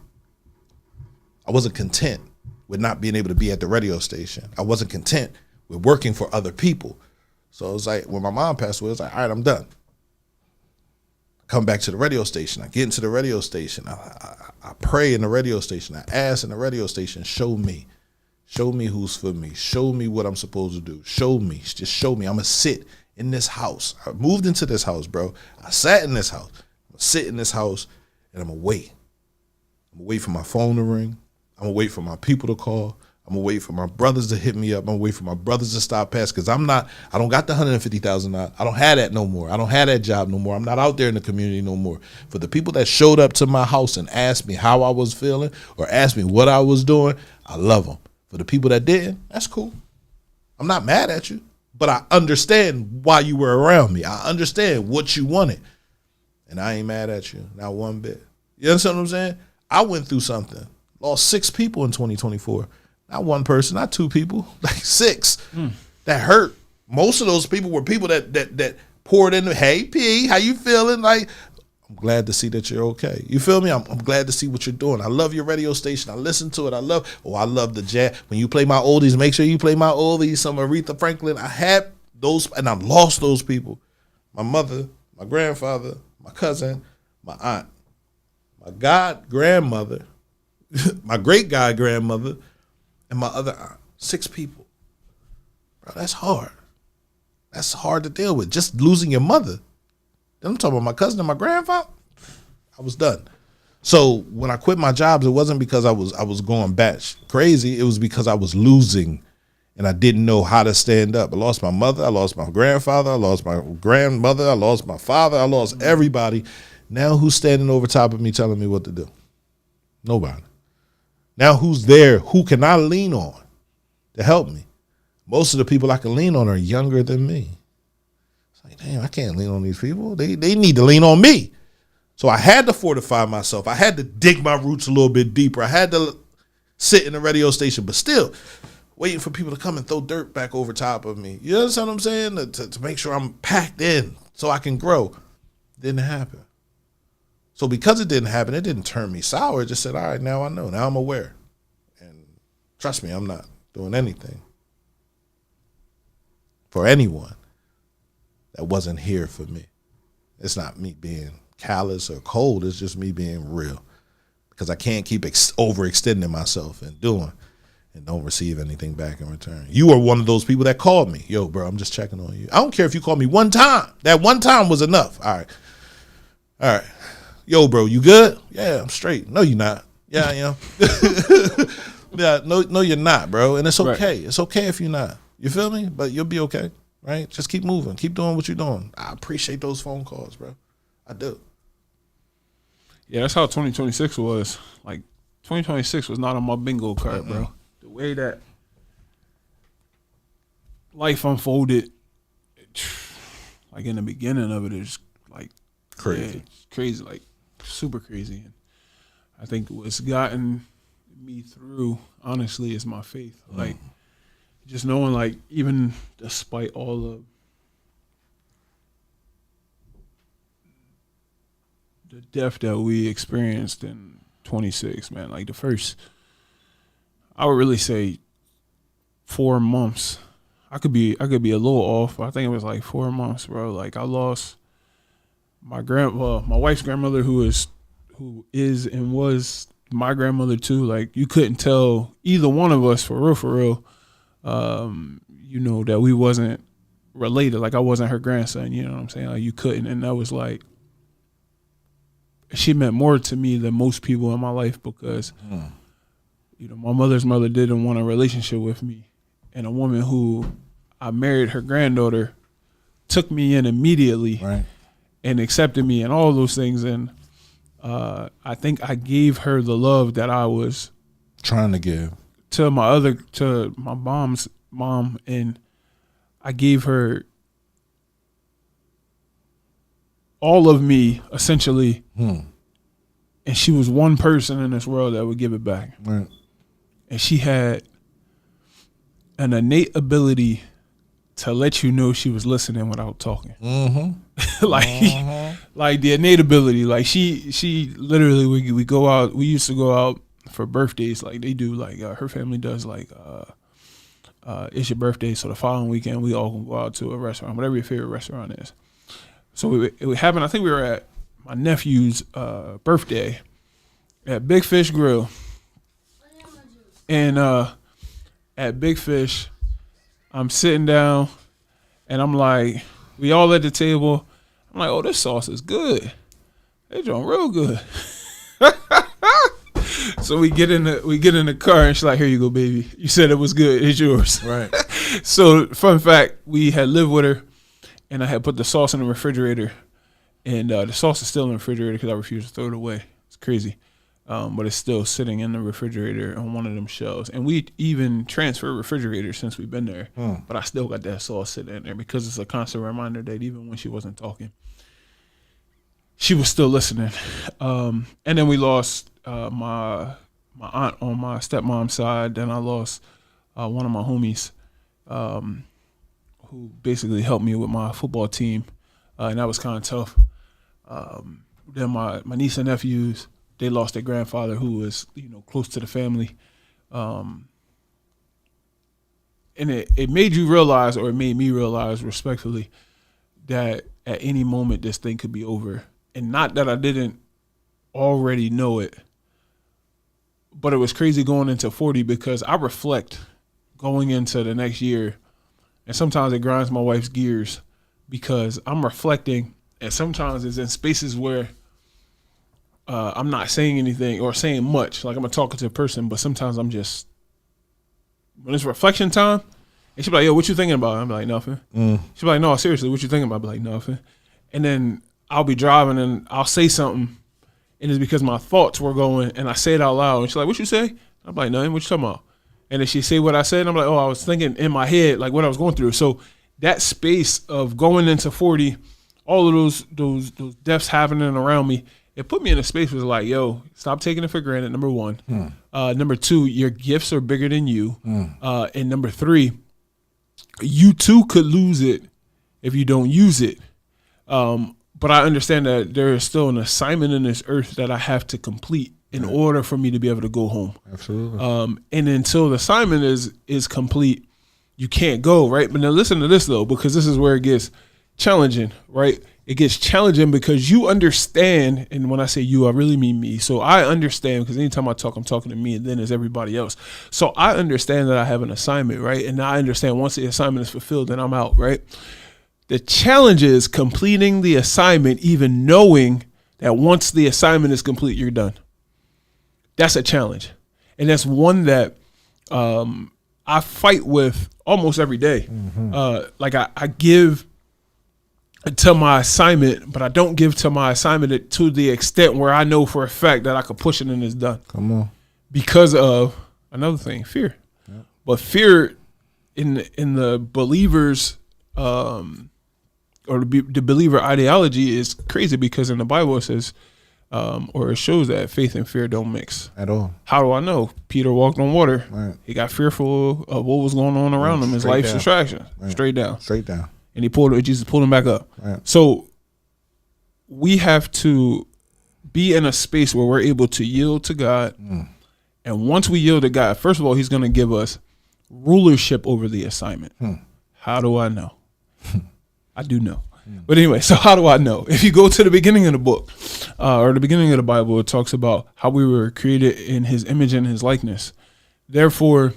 content with not being able to be at the radio station. I wasn't content with working for other people. So it was like when my mom passed away, it was like, all right, I'm done. come back to the radio station. I get into the radio station. I pray in the radio station. I ask in the radio station, show me. Show me who's for me. Show me what I'm supposed to do. Show me. Just show me. I'm going to sit in this house. I moved into this house, bro. I sat in this house. I'm going to sit in this house, and I'm going to wait. I'm going to wait for my phone to ring. I'm going to wait for my people to call. I'm going to wait for my brothers to hit me up. I'm going to wait for my brothers to stop past because I don't got the $150,000. I don't have that no more. I don't have that job no more. I'm not out there in the community no more. For the people that showed up to my house and asked me how I was feeling or asked me what I was doing, I love them. For the people that didn't, that's cool. I'm not mad at you, but I understand why you were around me. I understand what you wanted, and I ain't mad at you, not one bit. You understand what I'm saying? I went through something. Lost 6 people in 2024. Not one person, not 2 people, like 6. That hurt. Most of those people were people that poured in. Hey, P, how you feeling? Like, I'm glad to see that you're okay. You feel me? I'm glad to see what you're doing. I love your radio station. I listen to it. I love the jazz. When you play my oldies, make sure you play my oldies. Some Aretha Franklin. I had those, and I've lost those people. My mother, my grandfather, my cousin, my aunt, my god grandmother, my great god grandmother, and my other aunt. 6 people. Bro, that's hard. That's hard to deal with. Just losing your mother. Then I'm talking about my cousin and my grandfather. I was done. So when I quit my jobs, it wasn't because I was going batch crazy. It was because I was losing and I didn't know how to stand up. I lost my mother. I lost my grandfather. I lost my grandmother. I lost my father. I lost everybody. Now who's standing over top of me telling me what to do? Nobody. Now who's there? Who can I lean on to help me? Most of the people I can lean on are younger than me. Like, damn, I can't lean on these people. They need to lean on me. So I had to fortify myself. I had to dig my roots a little bit deeper. I had to sit in the radio station, but still waiting for people to come and throw dirt back over top of me. You understand what I'm saying? To make sure I'm packed in so I can grow. Didn't happen. So because it didn't happen, it didn't turn me sour. It just said, all right, now I know. Now I'm aware. And trust me, I'm not doing anything for anyone that wasn't here for me. It's not me being callous or cold. It's just me being real because I can't keep overextending myself and doing and don't receive anything back in return. You are one of those people that called me. Yo, bro, I'm just checking on you. I don't care if you called me one time. That one time was enough. All right. Yo, bro, you good? Yeah, I'm straight. No, you're not. Yeah, I am. Yeah, no, you're not, bro. And it's okay. Right. It's okay if you're not. You feel me? But you'll be okay. Right? Just keep moving. Keep doing what you're doing. I appreciate those phone calls, bro. I do.
Yeah, that's how 2026 was. Like, 2026 was not on my bingo card, bro. The way that life unfolded, like in the beginning of it, is like
crazy.
Yeah, it's crazy, like super crazy. And I think what's gotten me through, honestly, is my faith. Like, just knowing, like, even despite all of the death that we experienced in 26, man, like I would really say 4 months. I could be a little off, but I think it was like 4 months, bro. Like, I lost my wife's grandmother, who is and was my grandmother too. Like, you couldn't tell either one of us for real. That we wasn't related. Like, I wasn't her grandson, you know what I'm saying? Like, you couldn't. And that was like, she meant more to me than most people in my life because, my mother's mother didn't want a relationship with me. And a woman who I married, her granddaughter, took me in immediately, right, and accepted me and all those things. And I think I gave her the love that I was
trying to give
to my mom's mom, and I gave her all of me, essentially, and she was one person in this world that would give it back.
Right. And
she had an innate ability to let you know she was listening without talking. Like the innate ability. Like, she literally, we go out, we used to go out for birthdays, like they do, like her family does, like it's your birthday, so the following weekend we all can go out to a restaurant, whatever your favorite restaurant is. So it happened. I think we were at my nephew's birthday at Big Fish Grill. And at Big Fish, I'm sitting down and I'm like, we all at the table. I'm like, oh, this sauce is good. They doing real good. So we get in the car and she's like, here you go, baby. You said it was good. It's yours.
Right.
So fun fact, we had lived with her and I had put the sauce in the refrigerator. And the sauce is still in the refrigerator because I refused to throw it away. It's crazy. But it's still sitting in the refrigerator on one of them shelves. And we even transferred refrigerators since we've been there. But I still got that sauce sitting in there because it's a constant reminder that even when she wasn't talking, she was still listening. And then we lost my aunt on my stepmom's side. Then I lost one of my homies who basically helped me with my football team. And that was kind of tough. Then my niece and nephews, they lost their grandfather who was, close to the family. And it made you realize, or it made me realize respectfully, that at any moment this thing could be over. And not that I didn't already know it, but it was crazy going into 40 because I reflect going into the next year, and sometimes it grinds my wife's gears because I'm reflecting, and sometimes it's in spaces where I'm not saying anything or saying much, like I'm a talkative person, but sometimes I'm just, when it's reflection time, and she'll be like, yo, what you thinking about? I'm like, nothing. She'll be like, no, seriously, what you thinking about? I'll be like, nothing. And then I'll be driving and I'll say something, and it's because my thoughts were going, and I say it out loud, and she's like, what you say? I'm like, nothing, what you talking about? And then she say what I said, and I'm like, oh, I was thinking in my head, like what I was going through. So that space of going into 40, all of those deaths happening around me, it put me in a space where it's like, yo, stop taking it for granted, number one. Number two, your gifts are bigger than you. And number three, you too could lose it if you don't use it. But I understand that there is still an assignment in this earth that I have to complete in order for me to be able to go home.
Absolutely.
And until the assignment is complete, you can't go, right? But now listen to this, though, because this is where it gets challenging, right? It gets challenging because you understand, and when I say you, I really mean me. So I understand, because anytime I talk, I'm talking to me, and then there's everybody else. So I understand that I have an assignment, right? And I understand once the assignment is fulfilled, then I'm out, right? The challenge is completing the assignment, even knowing that once the assignment is complete, you're done. That's a challenge. And that's one that I fight with almost every day. Like I give to my assignment, but I don't give to my assignment to the extent where I know for a fact that I could push it and it's done.
Come on.
Because of another thing, fear. Yep. But fear in the believers or the believer ideology is crazy because in the Bible it says, or it shows that faith and fear don't mix
At all.
How do I know? Peter walked on water.
Right.
He got fearful of what was going on around him. His life's distraction. Right. Straight down. And Jesus pulled him back up. Right. So we have to be in a space where we're able to yield to God. And once we yield to God, first of all, he's going to give us rulership over the assignment. How do I know? I do know. But anyway, so how do I know? If you go to the beginning of the book or the beginning of the Bible, it talks about how we were created in his image and his likeness. Therefore,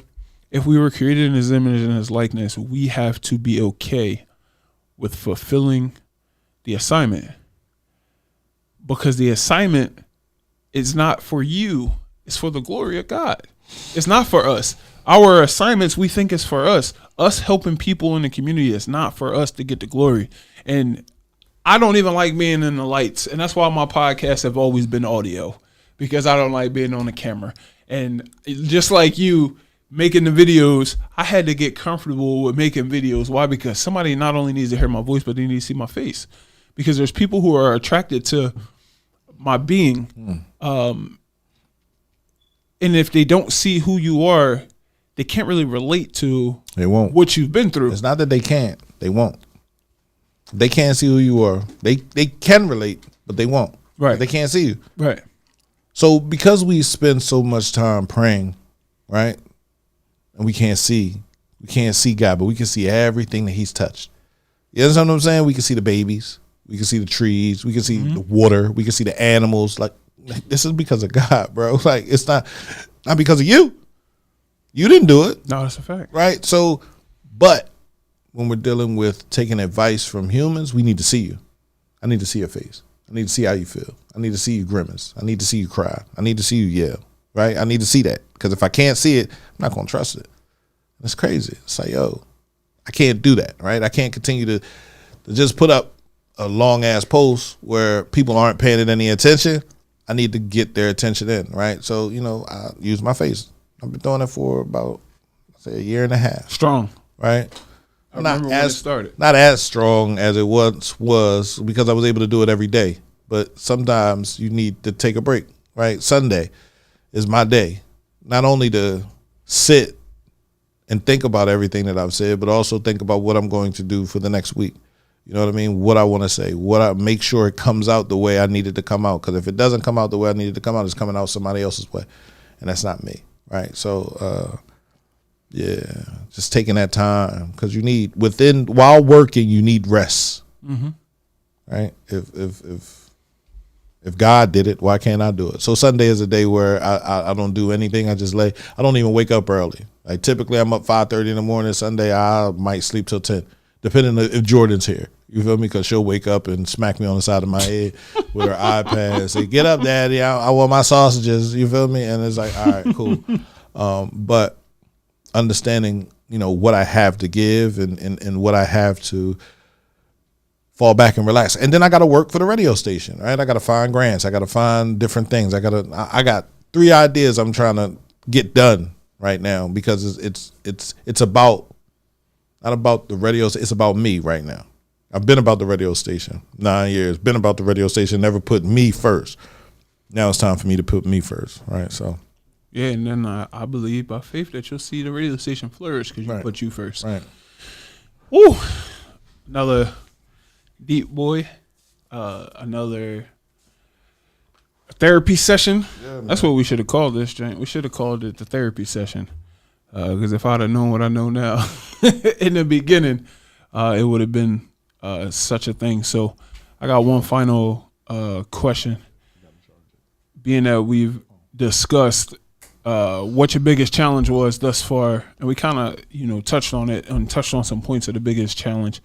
if we were created in his image and his likeness, we have to be okay with fulfilling the assignment, because the assignment is not for you. It's for the glory of God. It's not for us. Our assignments, we think is for us. Us helping people in the community is not for us to get the glory. And I don't even like being in the lights. And that's why my podcasts have always been audio, because I don't like being on the camera. And just like you making the videos, I had to get comfortable with making videos. Why? Because somebody not only needs to hear my voice, but they need to see my face. Because there's people who are attracted to my being. And if they don't see who you are, they can't really relate to what you've been through.
It's not that they can't. They won't. They can't see who you are. They can relate, but they won't.
Right.
They can't see you.
Right.
So because we spend so much time praying, right? And we can't see God, but we can see everything that he's touched. You understand what I'm saying? We can see the babies. We can see the trees. We can see the water. We can see the animals. Like this is because of God, bro. Like it's not because of you. You didn't do it.
No, that's a fact.
Right? So, but when we're dealing with taking advice from humans, we need to see you. I need to see your face. I need to see how you feel. I need to see you grimace. I need to see you cry. I need to see you yell. Right? I need to see that. Because if I can't see it, I'm not going to trust it. It's crazy. It's like, yo, I can't do that. Right? I can't continue to just put up a long ass post where people aren't paying it any attention. I need to get their attention in. Right? So, I use my face. I've been doing it for about, say, a year and a half.
Strong.
Right?
I remember when it started.
Not as strong as it once was because I was able to do it every day. But sometimes you need to take a break, right? Sunday is my day, not only to sit and think about everything that I've said, but also think about what I'm going to do for the next week. You know what I mean? What I want to say, make sure it comes out the way I need it to come out. Because if it doesn't come out the way I need it to come out, it's coming out somebody else's way. And that's not me, right? So, yeah, just taking that time because you need while working, you need rest, right? If God did it, why can't I do it? So Sunday is a day where I don't do anything. I just lay. I don't even wake up early. Like typically, I'm up 5:30 in the morning. Sunday, I might sleep till 10, depending on if Jordan's here. You feel me? Because she'll wake up and smack me on the side of my head with her iPad and say, "Get up, Daddy! I want my sausages." You feel me? And it's like, all right, cool. But understanding, what I have to give and what I have to fall back and relax. And then I got to work for the radio station, right? I got to find grants. I got to find different things. I got 3 ideas I'm trying to get done right now because it's about, not about the radio. It's about me right now. I've been about the radio station 9 years, been about the radio station, never put me first. Now it's time for me to put me first, right? So.
Yeah, and then I believe by faith that you'll see the radio station flourish because you put you first.
Right.
Woo! Another deep boy. Another therapy session. Yeah, that's what we should have called this, Jane. We should have called it the therapy session. Because if I'd have known what I know now in the beginning, it would have been such a thing. So I got one final question. Being that we've discussed what your biggest challenge was thus far, and we kind of touched on it and touched on some points of the biggest challenge.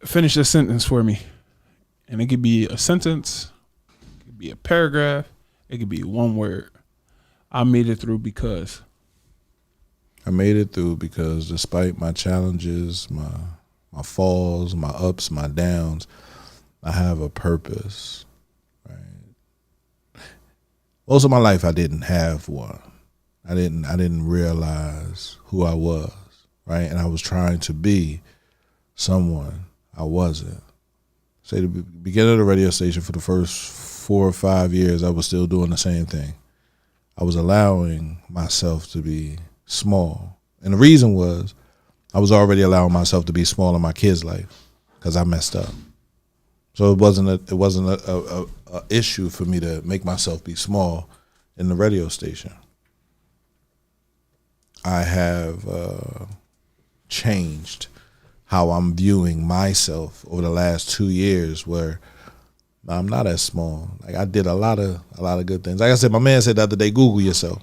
Finish this sentence for me, and it could be a sentence, it could be a paragraph, it could be one word. I made it through because.
I made it through because despite my challenges, my falls, my ups, my downs, I have a purpose. Most of my life, I didn't have one. I didn't realize who I was, right? And I was trying to be someone I wasn't. Say the beginning of the radio station for the first 4 or 5 years, I was still doing the same thing. I was allowing myself to be small. And the reason was I was already allowing myself to be small in my kid's life because I messed up. So it wasn't a issue for me to make myself be small in the radio station. I have changed how I'm viewing myself over the last 2 years, where I'm not as small. Like I did a lot of good things. Like I said, my man said the other day, Google yourself.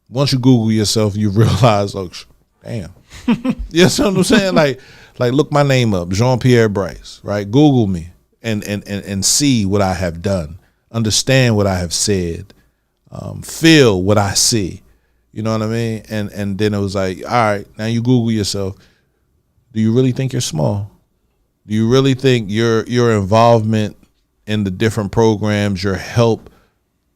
Once you Google yourself, you realize, oh, damn. You know what I'm saying? Like look my name up, Jean-Pierre Bryce, right? Google me and see what I have done, understand what I have said, feel what I see. You know what I mean? And then it was like, all right, now you Google yourself. Do you really think you're small? Do you really think your involvement in the different programs, your help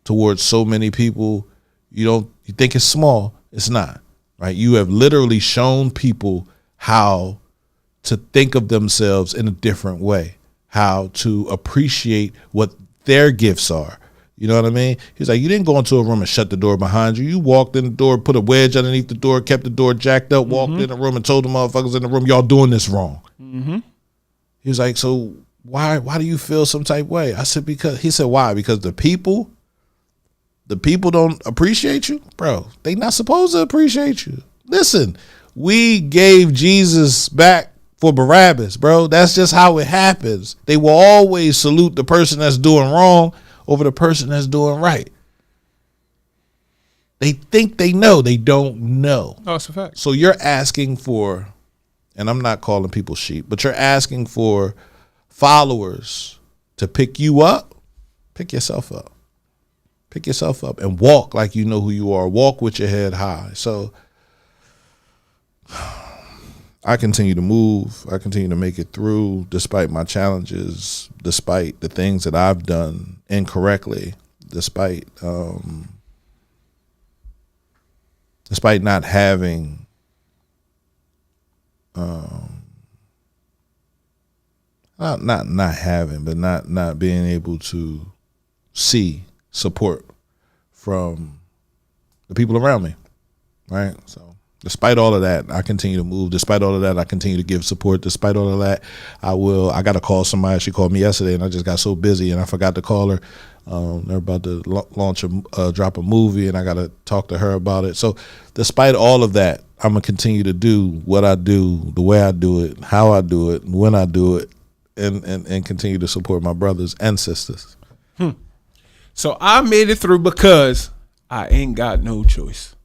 towards so many people, you think it's small? It's not, right? You have literally shown people how to think of themselves in a different way, how to appreciate what their gifts are. You know what I mean? He's like, you didn't go into a room and shut the door behind you. You walked in the door, put a wedge underneath the door, kept the door jacked up, walked in the room and told the motherfuckers in the room, y'all doing this wrong. Mm-hmm. He was like, so why do you feel some type way? I said, because, he said, why? Because the people don't appreciate you? Bro, they not supposed to appreciate you. Listen, we gave Jesus back for Barabbas, bro. That's just how it happens. They will always salute the person that's doing wrong over the person that's doing right. They think they know. They don't know.
Oh, it's a fact.
So you're asking for, and I'm not calling people sheep, but you're asking for followers to pick you up. Pick yourself up. Pick yourself up and walk like you know who you are. Walk with your head high. So I continue to move. I continue to make it through despite my challenges, despite the things that I've done incorrectly, despite not having not having, but not being able to see support from the people around me, right? So despite all of that, I continue to move. Despite all of that, I continue to give support. Despite all of that, I got to call somebody. She called me yesterday, and I just got so busy, and I forgot to call her. They're about to launch drop a movie, and I got to talk to her about it. So despite all of that, I'm going to continue to do what I do, the way I do it, how I do it, when I do it, and continue to support my brothers and sisters.
So I made it through because I ain't got no choice.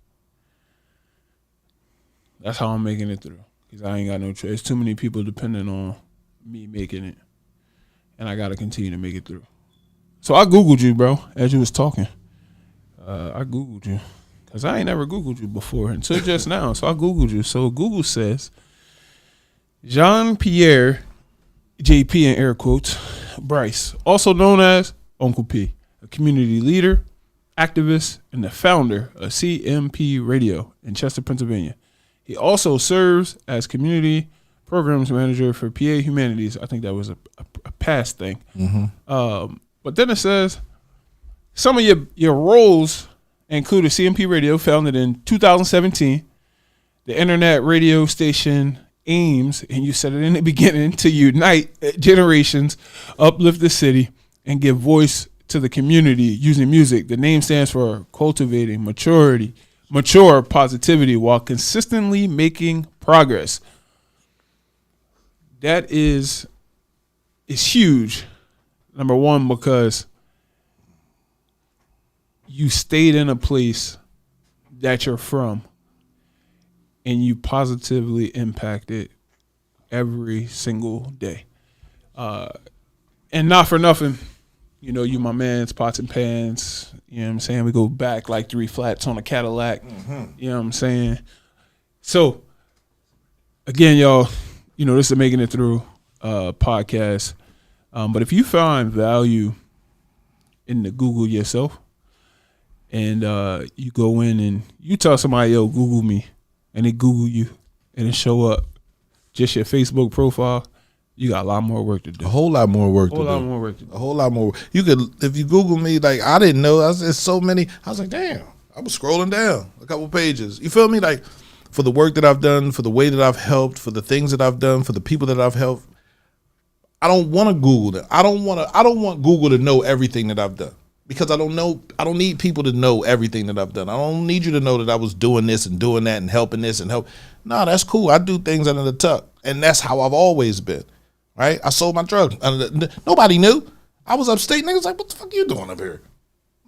That's how I'm making it through. Because I ain't got no choice. Too many people depending on me making it. And I got to continue to make it through. So I Googled you, bro, as you was talking. I Googled you. Because I ain't never Googled you before until just now. So I Googled you. So Google says, Jean-Pierre, JP in air quotes, Bryce, also known as Uncle P, a community leader, activist, and the founder of CMP Radio in Chester, Pennsylvania. He also serves as community programs manager for PA Humanities. I think that was a past thing. Mm-hmm. But then it says some of your roles included CMP Radio, founded in 2017. The internet radio station aims, and you said it in the beginning, to unite generations, uplift the city, and give voice to the community using music. The name stands for cultivating mature positivity while consistently making progress. That is huge. Number one, because you stayed in a place that you're from and you positively impacted every single day. And not for nothing, you know, you my man's pots and pans. You know what I'm saying? We go back like 3 flats on a Cadillac. Mm-hmm. You know what I'm saying? So, again, y'all, you know, this is Making It Through podcast. But if you find value in the Google yourself and you go in and you tell somebody, yo, Google me, and they Google you and it show up just your Facebook profile, you got a lot more work to do.
A whole lot more work to do. A whole lot more. You could, if you Google me, like, I didn't know. There's so many. I was like, damn. I was scrolling down a couple pages. You feel me? Like, for the work that I've done, for the way that I've helped, for the things that I've done, for the people that I've helped, I don't want to Google them. I don't want Google to know everything that I've done. Because I don't need people to know everything that I've done. I don't need you to know that I was doing this and doing that and helping this and help. No, that's cool. I do things under the tuck. And that's how I've always been. Right? I sold my drugs. Nobody knew. I was upstate. Niggas like, what the fuck you doing up here?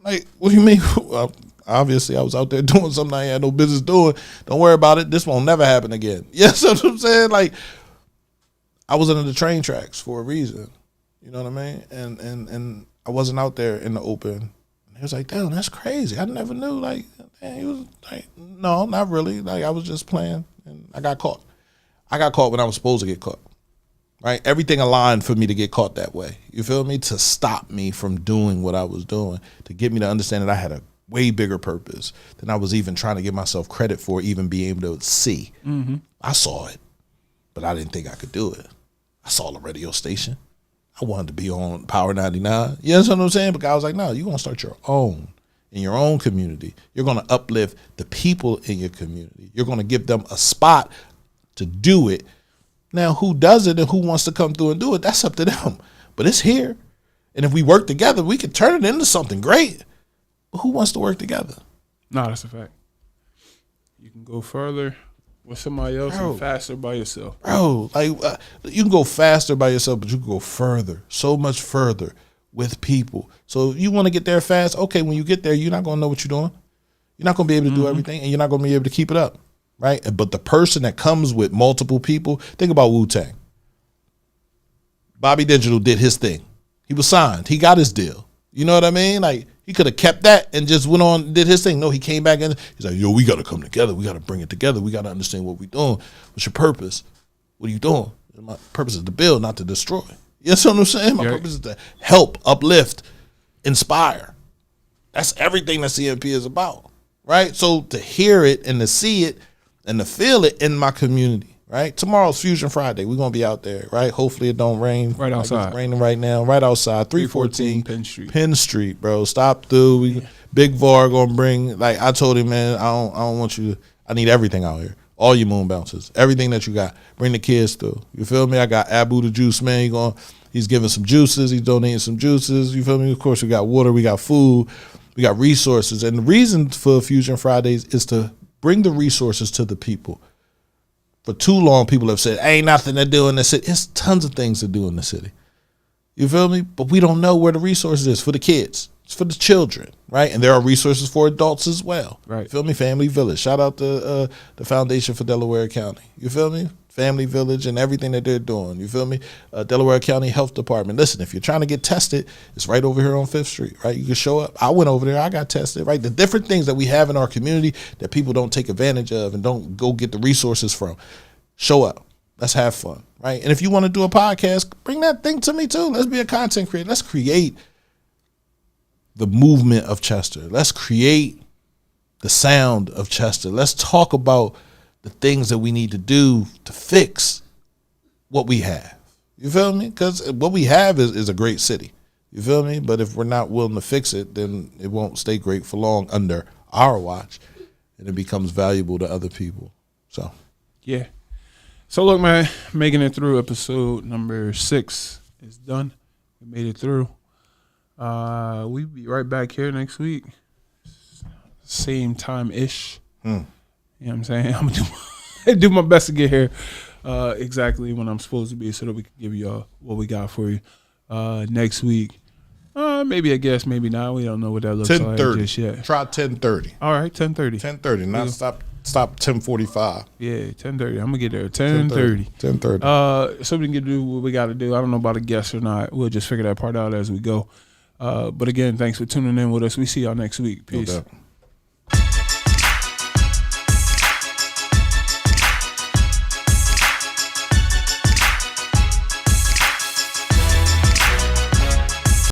Like, what do you mean? Well, obviously, I was out there doing something I had no business doing. Don't worry about it. This won't never happen again. Yes, that's what I'm saying. Like, I was under the train tracks for a reason. You know what I mean? And I wasn't out there in the open. He was like, damn, that's crazy. I never knew. Like, man, he was like, no, not really. Like, I was just playing, and I got caught. I got caught when I was supposed to get caught. Right? Everything aligned for me to get caught that way. You feel me? To stop me from doing what I was doing, to get me to understand that I had a way bigger purpose than I was even trying to give myself credit for, even being able to see. Mm-hmm. I saw it, but I didn't think I could do it. I saw the radio station. I wanted to be on Power 99. You understand what I'm saying? But I was like, no, you're going to start your own, in your own community. You're going to uplift the people in your community. You're going to give them a spot to do it. Now, who does it and who wants to come through and do it, that's up to them. But it's here. And if we work together, we can turn it into something great. But who wants to work together?
No, that's a fact. You can go further with somebody else
Bro.
and faster by yourself.
Bro, like you can go faster by yourself, but you can go further, so much further with people. So if you want to get there fast, okay, when you get there, you're not going to know what you're doing. You're not going to be able to do everything, and you're not going to be able to keep it up, right? But the person that comes with multiple people, think about Wu-Tang. Bobby Digital did his thing. He was signed. He got his deal. You know what I mean? Like, he could have kept that and just went on and did his thing. No, he came back and he's like, yo, we got to come together. We got to bring it together. We got to understand what we're doing. What's your purpose? What are you doing? My purpose is to build, not to destroy. You know what I'm saying? My purpose is to help, uplift, inspire. That's everything that CMP is about, right? So to hear it and to see it and to feel it in my community, right? Tomorrow's Fusion Friday. We're going to be out there, right? Hopefully it don't rain.
Right outside.
It's raining right now. Right outside. 314
Penn Street.
Penn Street, bro. Stop through. Big VAR going to bring, like I told him, man, I don't want you, I need everything out here. All your moon bounces. Everything that you got. Bring the kids through. You feel me? I got Abu the juice man. He's giving some juices. He's donating some juices. You feel me? Of course, we got water. We got food. We got resources. And the reason for Fusion Fridays is to bring the resources to the people. For too long, people have said, ain't nothing to do in the city. It's tons of things to do in the city. You feel me? But we don't know where the resources is for the kids. It's for the children, right? And there are resources for adults as well.
Right.
You feel me? Family Village. Shout out to the Foundation for Delaware County. You feel me? Family Village and everything that they're doing. You feel me? Delaware County Health Department. Listen, if you're trying to get tested, it's right over here on 5th Street, right? You can show up. I went over there. I got tested, right? The different things that we have in our community that people don't take advantage of and don't go get the resources from. Show up. Let's have fun, right? And if you want to do a podcast, bring that thing to me too. Let's be a content creator. Let's create the movement of Chester. Let's create the sound of Chester. Let's talk about the things that we need to do to fix what we have. You feel me? Because what we have is a great city. You feel me? But if we're not willing to fix it, then it won't stay great for long under our watch, and it becomes valuable to other people. So,
yeah. So look, man, making it through episode number 6 is done. We made it through. We'll be right back here next week. Same time-ish. You know what I'm saying? I'm going to do my best to get here exactly when I'm supposed to be so that we can give you what we got for you next week. Maybe a guess, maybe not. We don't know what that looks like just yet.
Try 10:30.
All right, 10:30.
10:30. Not stop 10:45.
Yeah, 10:30. I'm going to get there. 10:30.
10:30.
So we can do what we got to do. I don't know about a guess or not. We'll just figure that part out as we go. But again, thanks for tuning in with us. We see y'all next week. Peace.
No doubt.